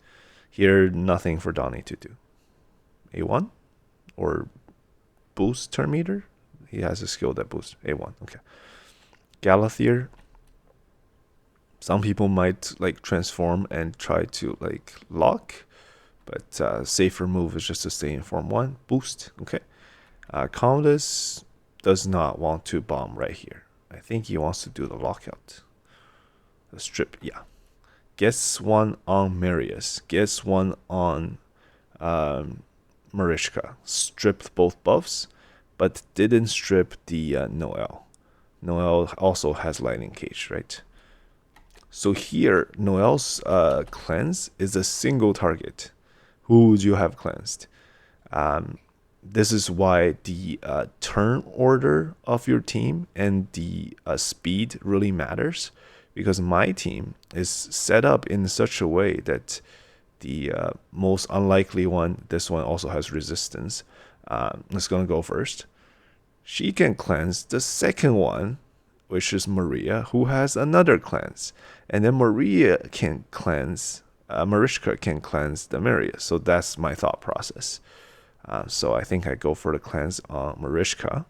Speaker 1: Here, nothing for Donnie to do. A1 or boosts turn meter. He has a skill that boosts A1. Okay. Galathier. Some people might like transform and try to like lock, but safer move is just to stay in form 1. Boost. Okay. Commodus does not want to bomb right here. I think he wants to do the lockout. The strip, yeah. Gets one on Marius. Gets one on Marishka. Stripped both buffs, but didn't strip the Noel. Noel also has lightning cage, right? So here, Noel's cleanse is a single target. Who would you have cleansed? This is why the turn order of your team and the speed really matters, because my team is set up in such a way that the most unlikely one, this one also has resistance. Let's going to go first. She can cleanse the second one, which is Maria, who has another cleanse. And then Maria can cleanse, Marishka can cleanse the Marius. So that's my thought process. So I think I go for the cleanse on Marishka.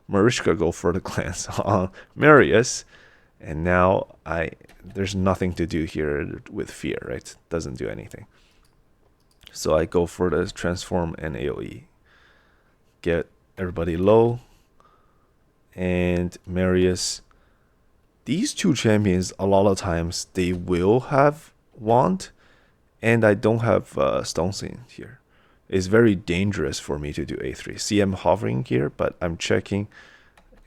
Speaker 1: Marishka go for the cleanse on Marius. And now there's nothing to do here with fear, right? Doesn't do anything. So I go for the transform and AoE. Get everybody low. And Marius. These two champions, a lot of times, they will have wand. And I don't have Stone Scene here. It's very dangerous for me to do A3. See, I'm hovering here, but I'm checking.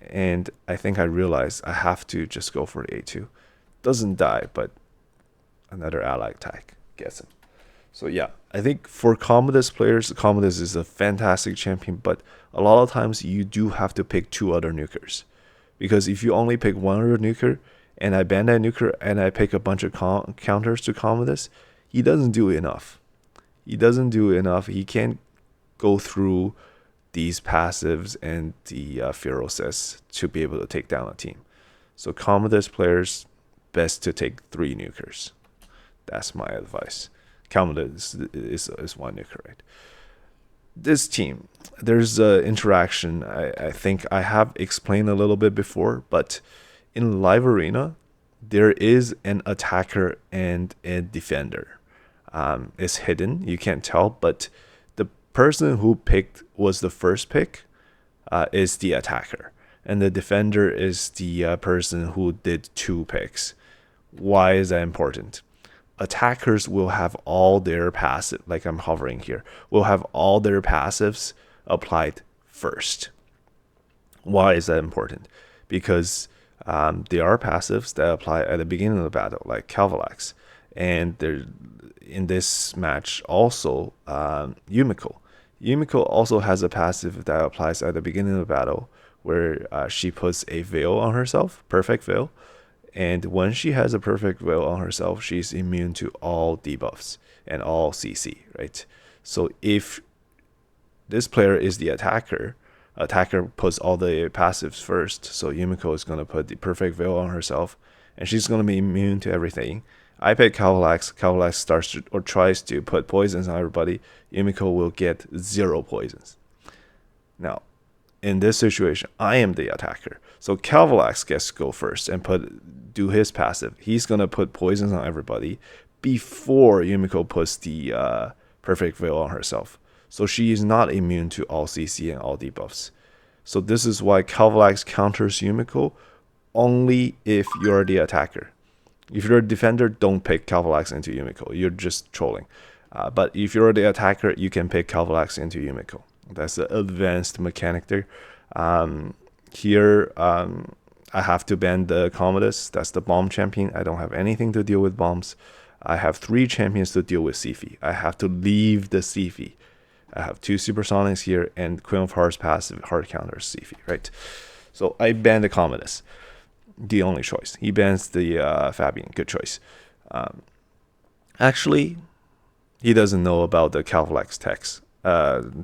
Speaker 1: And I think I realized I have to just go for the A2. Doesn't die, but another ally attack gets him. So yeah, I think for Commodus players, Commodus is a fantastic champion, but a lot of times you do have to pick 2 other Nukers. Because if you only pick 1 other Nuker, and I ban that Nuker, and I pick a bunch of counters to Commodus, he doesn't do enough. He doesn't do enough. He can't go through these passives and the ferocious to be able to take down a team. So Commodus players, best to take 3 Nukers. That's my advice. Commodus is 1 Nuker, right? This team, there's interaction. I think I have explained a little bit before, but in live arena, there is an attacker and a defender. It's hidden, you can't tell, but the person who picked was the first pick is the attacker, and the defender is the person who did 2 picks. Why is that important? Attackers will have all their passive, like I'm hovering here, will have all their passives applied first. Why is that important? Because there are passives that apply at the beginning of the battle, like Calvalax, and there in this match also Yumiko. Yumiko also has a passive that applies at the beginning of the battle, where she puts a veil on herself, perfect veil. And when she has a perfect veil on herself, she's immune to all debuffs and all CC, right? So if this player is the attacker puts all the passives first. So Yumiko is going to put the perfect veil on herself, and she's going to be immune to everything. I pick Calvalax. Calvalax starts to, or tries to put poisons on everybody. Yumiko will get 0 poisons. Now, in this situation, I am the attacker. So Calvalax gets to go first and do his passive. He's going to put poisons on everybody before Yumiko puts the perfect veil on herself. So she is not immune to all CC and all debuffs. So this is why Calvalax counters Yumiko only if you're the attacker. If you're a defender, don't pick Calvalax into Yumiko. You're just trolling. But if you're the attacker, you can pick Calvalax into Yumiko. That's the advanced mechanic there. Here, I have to ban the Commodus. That's the bomb champion. I don't have anything to deal with bombs. I have 3 champions to deal with Sifi. I have to leave the Sifi. I have 2 supersonics here, and Queen of Hearts passive hard counters Sifi, right? So I ban the Commodus. The only choice. He bans the Fabian. Good choice. Actually, he doesn't know about the Calvalax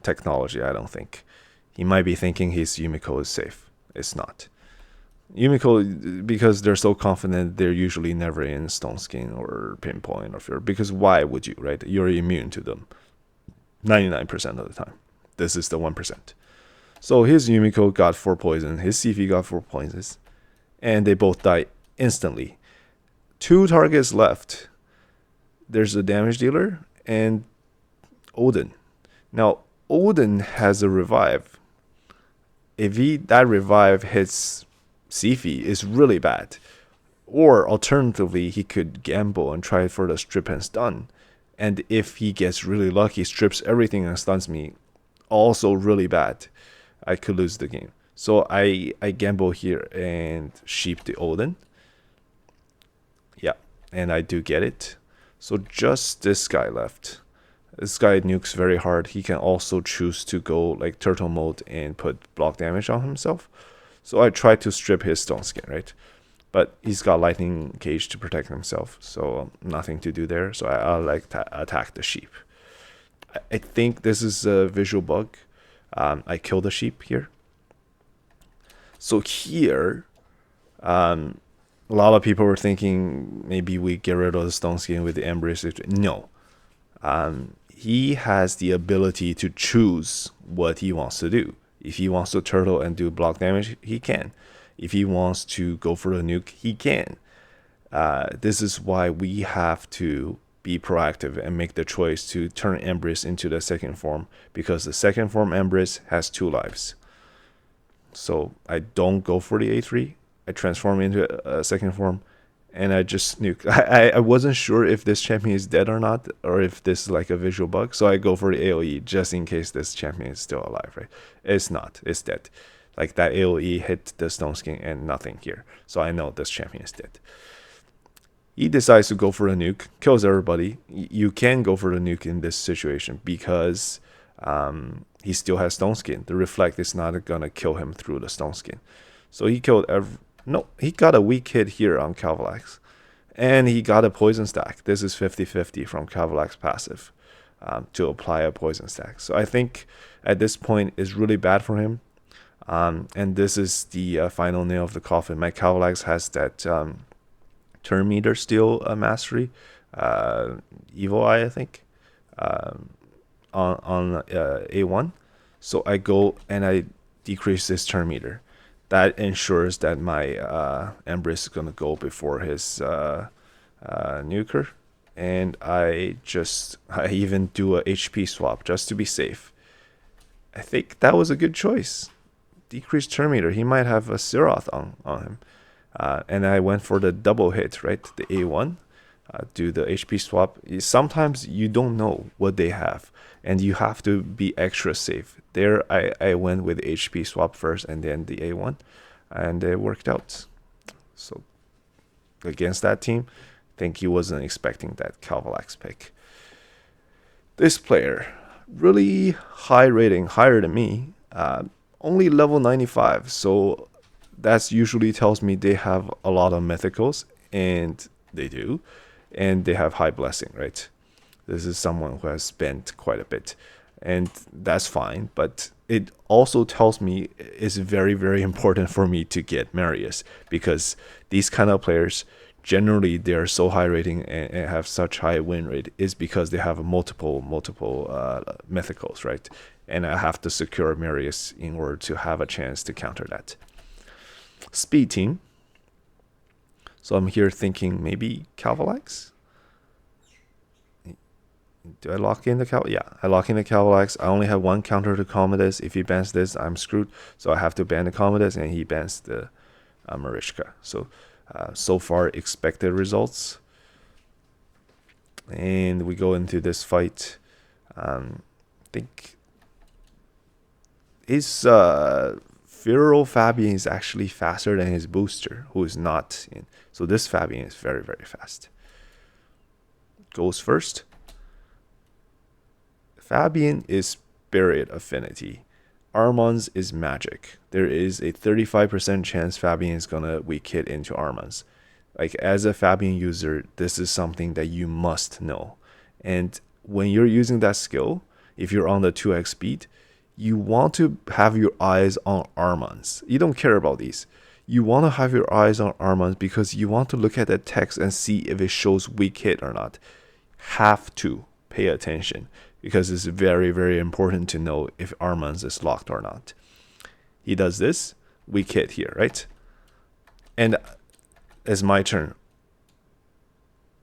Speaker 1: technology, I don't think. He might be thinking his Yumiko is safe. It's not. Yumiko, because they're so confident, they're usually never in Stone Skin or Pinpoint or Fear. Because why would you, right? You're immune to them 99% of the time. This is the 1%. So his Yumiko got 4 poison, his Sifi got 4 poisons, and they both die instantly. 2 targets left. There's a damage dealer and Odin. Now, Odin has a revive. If that revive hits Sifi, it's really bad. Or alternatively, he could gamble and try for the strip and stun. And if he gets really lucky, strips everything and stuns me, also really bad. I could lose the game. So I gamble here and sheep the Odin. Yeah, and I do get it. So just this guy left. This guy nukes very hard. He can also choose to go like turtle mode and put block damage on himself. So I try to strip his stone skin, right? But he's got lightning cage to protect himself, so nothing to do there. So I like to attack the sheep. I think this is a visual bug. I kill the sheep here. So here, a lot of people were thinking maybe we get rid of the stone skin with the embrace. No. He has the ability to choose what he wants to do. If he wants to turtle and do block damage, he can. If he wants to go for a nuke, he can. This is why we have to be proactive and make the choice to turn Embrace into the second form, because the second form Embrace has 2 lives. So I don't go for the A3. I transform into a second form, and I just nuke. I wasn't sure if this champion is dead or not, or if this is like a visual bug. So I go for the AoE just in case this champion is still alive, right? It's not. It's dead. Like that AoE hit the stone skin and nothing here. So I know this champion is dead. He decides to go for a nuke, kills everybody. You can go for the nuke in this situation because he still has stone skin. The reflect is not gonna kill him through the stone skin. So he killed no, he got a weak hit here on Calvalax. And he got a poison stack. This is 50-50 from Calvalax passive to apply a poison stack. So I think at this point it's really bad for him. And this is the final nail of the coffin. My Calvalax has that turn meter steal mastery. Evil Eye, I think. On A1. So I go and I decrease this turn meter. That ensures that my Embrace is going to go before his Nuker. And I even do a HP swap just to be safe. I think that was a good choice. Decreased turn meter. He might have a Siroth on him. And I went for the double hit, right? The A1. Do the HP swap. Sometimes you don't know what they have, and you have to be extra safe. There, I went with HP swap first and then the A1, and it worked out. So against that team, I think he wasn't expecting that Calvalax pick. This player, really high rating, higher than me, only level 95. So that usually tells me they have a lot of mythicals, and they do. And they have high blessing, right? This is someone who has spent quite a bit, and that's fine. But it also tells me it's very, very important for me to get Marius, because these kind of players, generally they are so high rating and have such high win rate is because they have multiple mythicals, right? And I have to secure Marius in order to have a chance to counter that. Speed team. So I'm here thinking maybe Calvalax. Do I lock in the Cal? Yeah, I lock in the Calvalax. I only have 1 counter to Commodus. If he bans this, I'm screwed. So I have to ban the Commodus, and he bans the Marishka. So far, expected results. And we go into this fight. I think his Feral Fabian is actually faster than his booster, who is not in. So this Fabian is very, very fast. Goes first. Fabian is Spirit Affinity. Armans is magic. There is a 35% chance Fabian is gonna weak hit into Armans. Like, as a Fabian user, this is something that you must know. And when you're using that skill, if you're on the 2x speed, you want to have your eyes on Armans. You don't care about these. You want to have your eyes on Armans because you want to look at the text and see if it shows weak hit or not. Have to pay attention, because it's very, very important to know if Armans is locked or not. He does this, weak hit here, right? And it's my turn.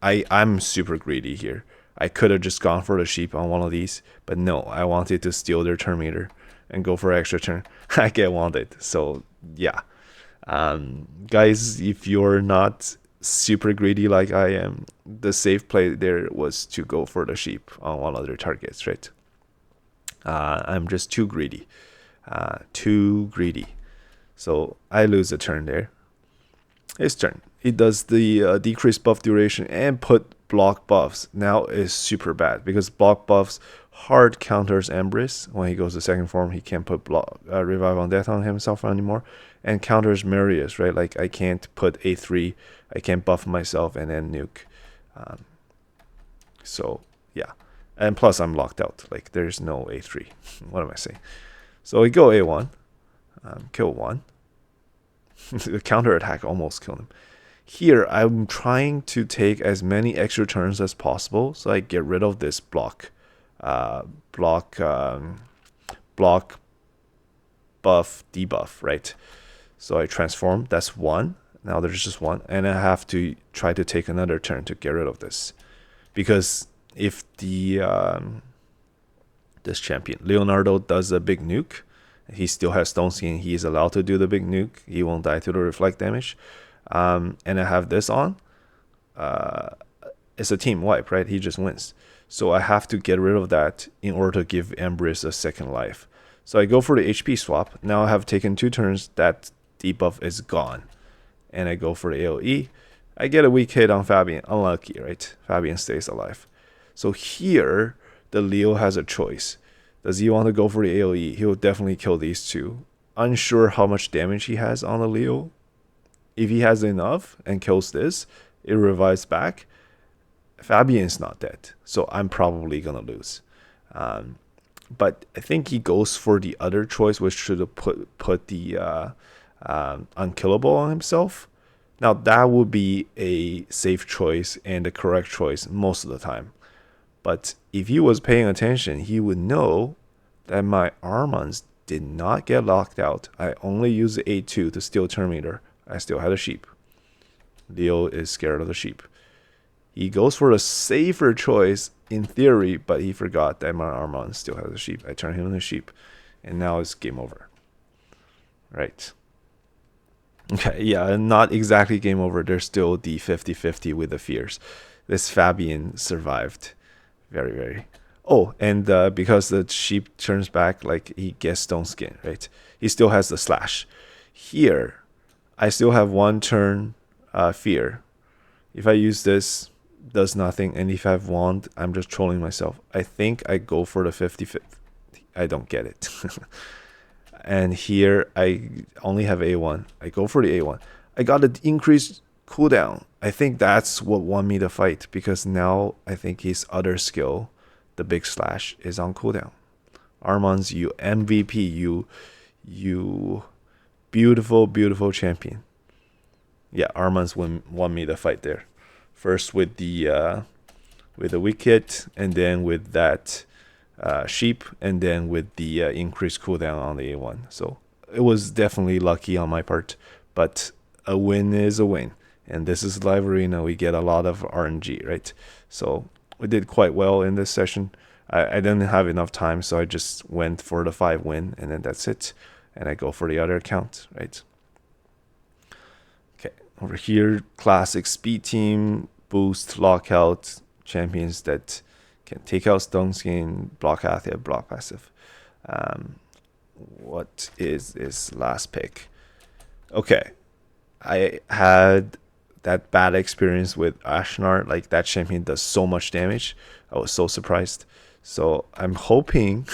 Speaker 1: I'm super greedy here. I could have just gone for the sheep on one of these, but no, I wanted to steal their turn meter and go for extra turn. I get wanted. So yeah. Guys, if you're not super greedy like I am, the safe play there was to go for the sheep on one of their targets, right? I'm just too greedy. Too greedy. So I lose a turn there. His turn. He does the decrease buff duration and put block buffs. Now is super bad because block buffs hard counters Embrace. When he goes to second form, he can't put block revive on death on himself anymore, and counters Marius, right? Like I can't put A3, I can't buff myself and then nuke. So yeah, and plus I'm locked out. Like there's no A3. What am I saying? So we go A1, kill one. The counter attack almost killed him. Here, I'm trying to take as many extra turns as possible, so I get rid of this block buff debuff, right? So I transform. That's one. Now there's just one, and I have to try to take another turn to get rid of this, because if the this champion Leonardo does a big nuke, he still has Stone Skin. He is allowed to do the big nuke. He won't die to the reflect damage. And I have this on. It's a team wipe, right? He just wins. So I have to get rid of that in order to give Embrace a second life. So I go for the HP swap. Now I have taken 2 turns. That debuff is gone. And I go for the AoE. I get a weak hit on Fabian. Unlucky, right? Fabian stays alive. So here, the Leo has a choice. Does he want to go for the AoE? He will definitely kill these two. Unsure how much damage he has on the Leo. If he has enough and kills this, it revives back. Fabian's not dead, so I'm probably gonna lose. But I think he goes for the other choice, which should have put the unkillable on himself. Now that would be a safe choice and the correct choice most of the time. But if he was paying attention, he would know that my Armans did not get locked out. I only used the A2 to steal turn meter. I still had a sheep. Leo is scared of the sheep. He goes for a safer choice in theory, but he forgot that my Armand still has a sheep. I turn him into a sheep, and now it's game over. Right. Okay, yeah, not exactly game over. There's still the 50-50 with the fears. This Fabian survived. Very, very. Oh, and because the sheep turns back, like he gets stone skin, right? He still has the slash. Here, I still have 1 turn fear. If I use this, does nothing. And if I have wand, I'm just trolling myself. I think I go for the 50-50. I don't get it. And here, I only have A1. I go for the A1. I got an increased cooldown. I think that's what won me the fight, because now I think his other skill, the big slash, is on cooldown. Armand's you MVP, you beautiful, beautiful champion. Yeah, Armand's won me the fight there. First with the weak hit, and then with that sheep, and then with the increased cooldown on the A1. So it was definitely lucky on my part, but a win is a win. And this is live arena. We get a lot of RNG, right? So we did quite well in this session. I didn't have enough time, so I just went for the 5 win, and then that's it. And I go for the other account, right? Okay, over here, classic speed team, boost, lockout, champions that can take out stone skin, block active, block passive. What is this last pick? Okay, I had that bad experience with Ashnar. Like that champion does so much damage. I was so surprised. So I'm hoping,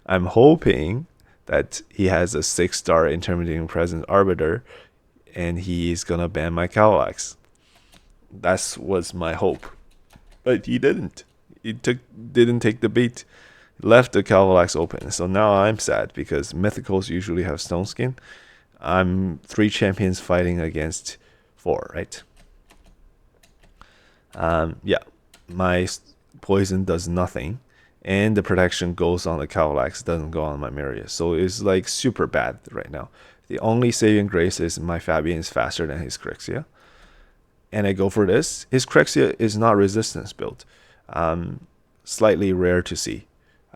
Speaker 1: I'm hoping that he has a 6-star intimidating presence arbiter, and he's gonna ban my Cavalax. That was my hope, but he didn't. He didn't take the bait. Left the Cavalax open. So now I'm sad because Mythicals usually have stone skin. I'm 3 champions fighting against 4, right? Yeah, my poison does nothing, and the protection goes on the Cavalax, doesn't go on my Marius. So it's like super bad right now. The only saving grace is my Fabian is faster than his Crixia. And I go for this. His Crixia is not resistance built. Slightly rare to see.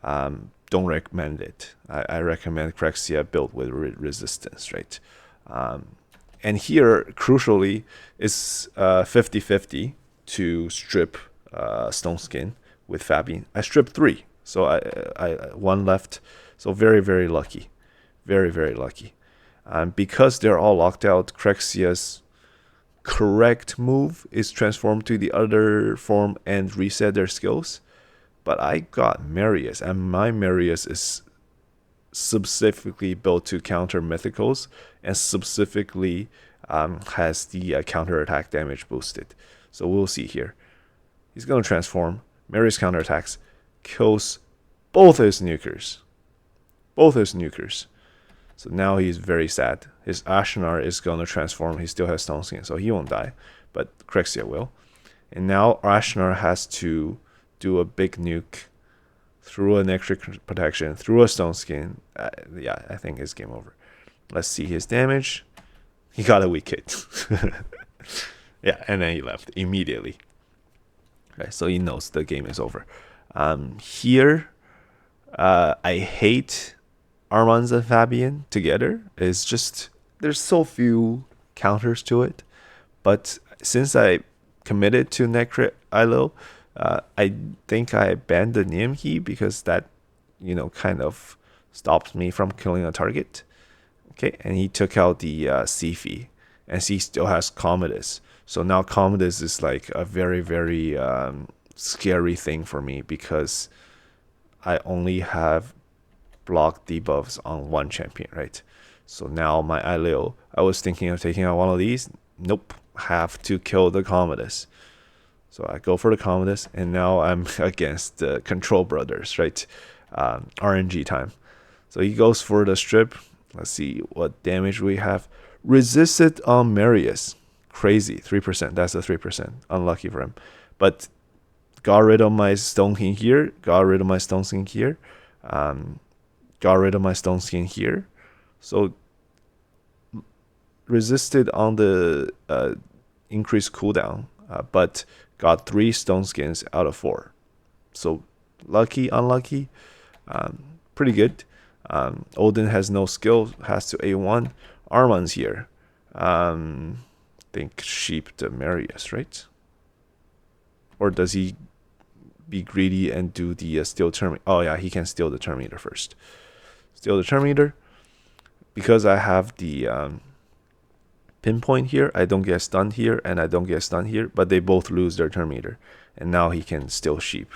Speaker 1: Don't recommend it. I recommend Crixia built with resistance, right? And here, crucially, is 50-50 to strip Stone Skin with Fabian. I stripped 3, so I 1 left. So very, very lucky. Very, very lucky. Because they're all locked out, Crexia's correct move is transform to the other form and reset their skills. But I got Marius, and my Marius is specifically built to counter Mythicals and specifically has the counter attack damage boosted. So we'll see here. He's going to transform. Marius counterattacks, kills both his Nukers. Both his Nukers. So now he's very sad. His Ashnar is going to transform. He still has Stone Skin, so he won't die. But Crexia will. And now Ashnar has to do a big nuke through an extra protection, through a Stone Skin. Yeah, I think it's game over. Let's see his damage. He got a weak hit. Yeah, and then he left immediately. Okay, so he knows the game is over. Here, I hate Armans and Fabian together. It's just, there's so few counters to it. But since I committed to Necrit ILO, I think I banned the Nimhi because that, kind of stops me from killing a target. Okay, and he took out the Sifi, and he still has Commodus. So now Commodus is like a very, very scary thing for me because I only have block debuffs on 1 champion, right? So now my Ileo, I was thinking of taking out one of these. Nope, have to kill the Commodus. So I go for the Commodus, and now I'm against the Control Brothers, right? RNG time. So he goes for the strip. Let's see what damage we have. Resisted on Marius. Crazy, 3%. That's a 3%. Unlucky for him. But got rid of my Stone King here. Got rid of my Stone Skin here. Got rid of my Stone Skin here. So resisted on the increased cooldown, but got 3 Stone Skins out of 4. So lucky, unlucky, pretty good. Odin has no skill, has to A1. Arman's here. Think sheep the Marius, right? Or does he be greedy and do the steal Terminator? Oh yeah, he can steal the Terminator first. Steal the Terminator. Because I have the pinpoint here, I don't get stunned here, and I don't get stunned here, but they both lose their Terminator. And now he can steal sheep.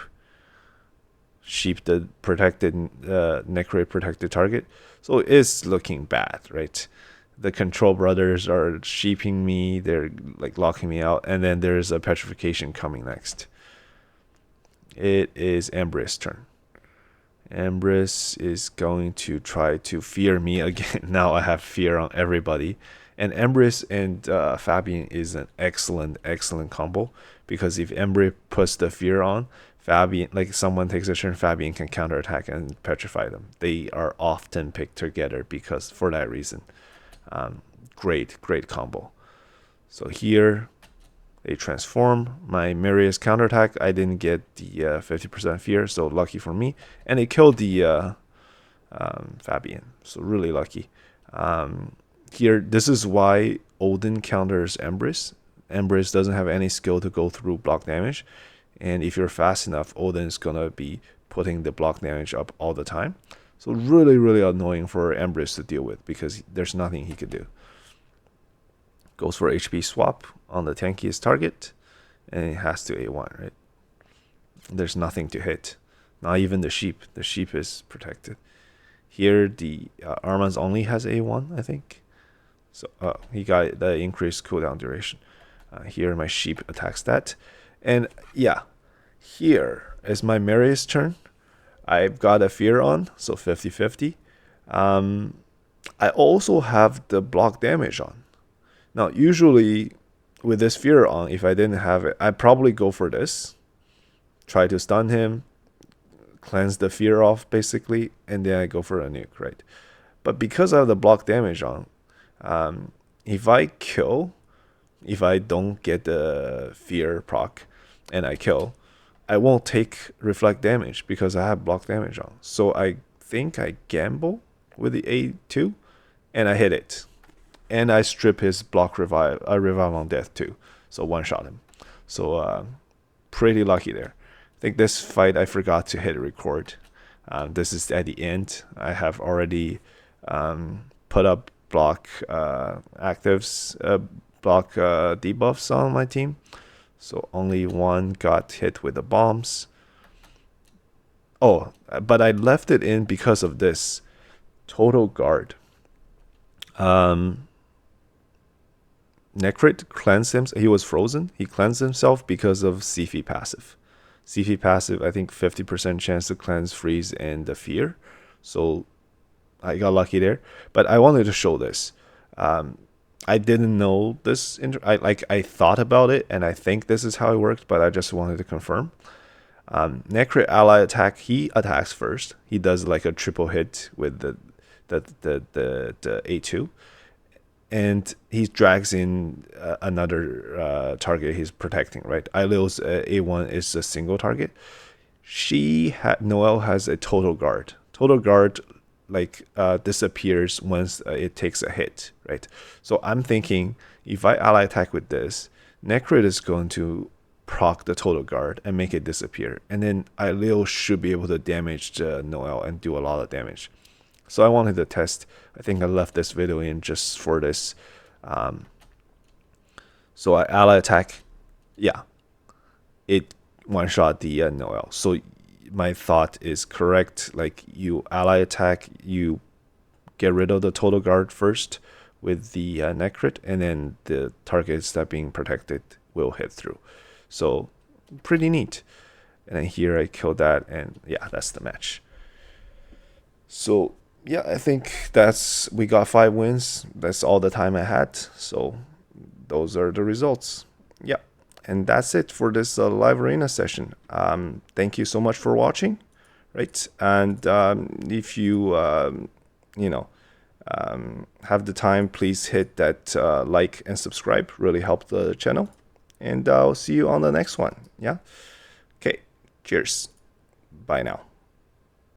Speaker 1: Sheep the protected, Necrate protected target. So it's looking bad, right? The Control Brothers are sheeping me. They're like locking me out. And then there's a Petrification coming next. It is Embrace turn. Embrace is going to try to fear me again. Now I have fear on everybody. And Embrace and Fabian is an excellent, excellent combo. Because if Embrace puts the fear on, Fabian, like someone takes a turn, Fabian can counterattack and petrify them. They are often picked together because for that reason. Great, great combo. So here they transform. My Marius counterattack, I didn't get the 50% fear, so lucky for me. And it killed the Fabian, so really lucky. Here, this is why Odin counters Embrace. Embrace doesn't have any skill to go through block damage. And if you're fast enough, Odin's gonna be putting the block damage up all the time. So really, really annoying for Embrace to deal with because there's nothing he could do. Goes for HP swap on the tankiest target, and it has to A1, right? There's nothing to hit. Not even the sheep. The sheep is protected. Here, the Armans only has A1, I think. So he got the increased cooldown duration. Here, my sheep attacks that. And yeah, here is my Marius turn. I've got a fear on, so 50-50. I also have the block damage on. Now, usually with this fear on, if I didn't have it, I'd probably go for this. Try to stun him, cleanse the fear off basically, and then I go for a nuke, right? But because I have the block damage on, if I kill, if I don't get the fear proc and I kill, I won't take reflect damage because I have block damage on. So I think I gamble with the A2 and I hit it. And I strip his block revive, revive on death too. So one shot him. So pretty lucky there. I think this fight I forgot to hit record. This is at the end. I have already put up block actives, block debuffs on my team. So only one got hit with the bombs. Oh, but I left it in because of this total guard. Necrit cleansed him. He was frozen. He cleansed himself because of Sieg passive. Sieg passive, I think 50% chance to cleanse, freeze, and the fear. So I got lucky there. But I wanted to show this. I didn't know this. I thought about it, and I think this is how it worked, but I just wanted to confirm. Necrit ally attack. He attacks first. He does like a triple hit with the A2. And he drags in another target he's protecting, right? Ailil's A1 is a single target. Noelle has a total guard. Total guard disappears once it takes a hit, right? So I'm thinking if I ally attack with this, Necrit is going to proc the total guard and make it disappear. And then Ailil should be able to damage Noelle and do a lot of damage. So I wanted to test. I think I left this video in just for this. So I ally attack. Yeah. It one-shot the Noelle. So my thought is correct. Like you ally attack, you get rid of the total guard first with the Necrit, and then the targets that being protected will hit through. So pretty neat. And then here I killed that, and yeah, that's the match. So yeah, I think we got 5 wins. That's all the time I had. So those are the results. Yeah. And that's it for this live arena session. Thank you so much for watching. Right. And if you, have the time, please hit that like and subscribe. Really help the channel. And I'll see you on the next one. Yeah. Okay. Cheers. Bye now.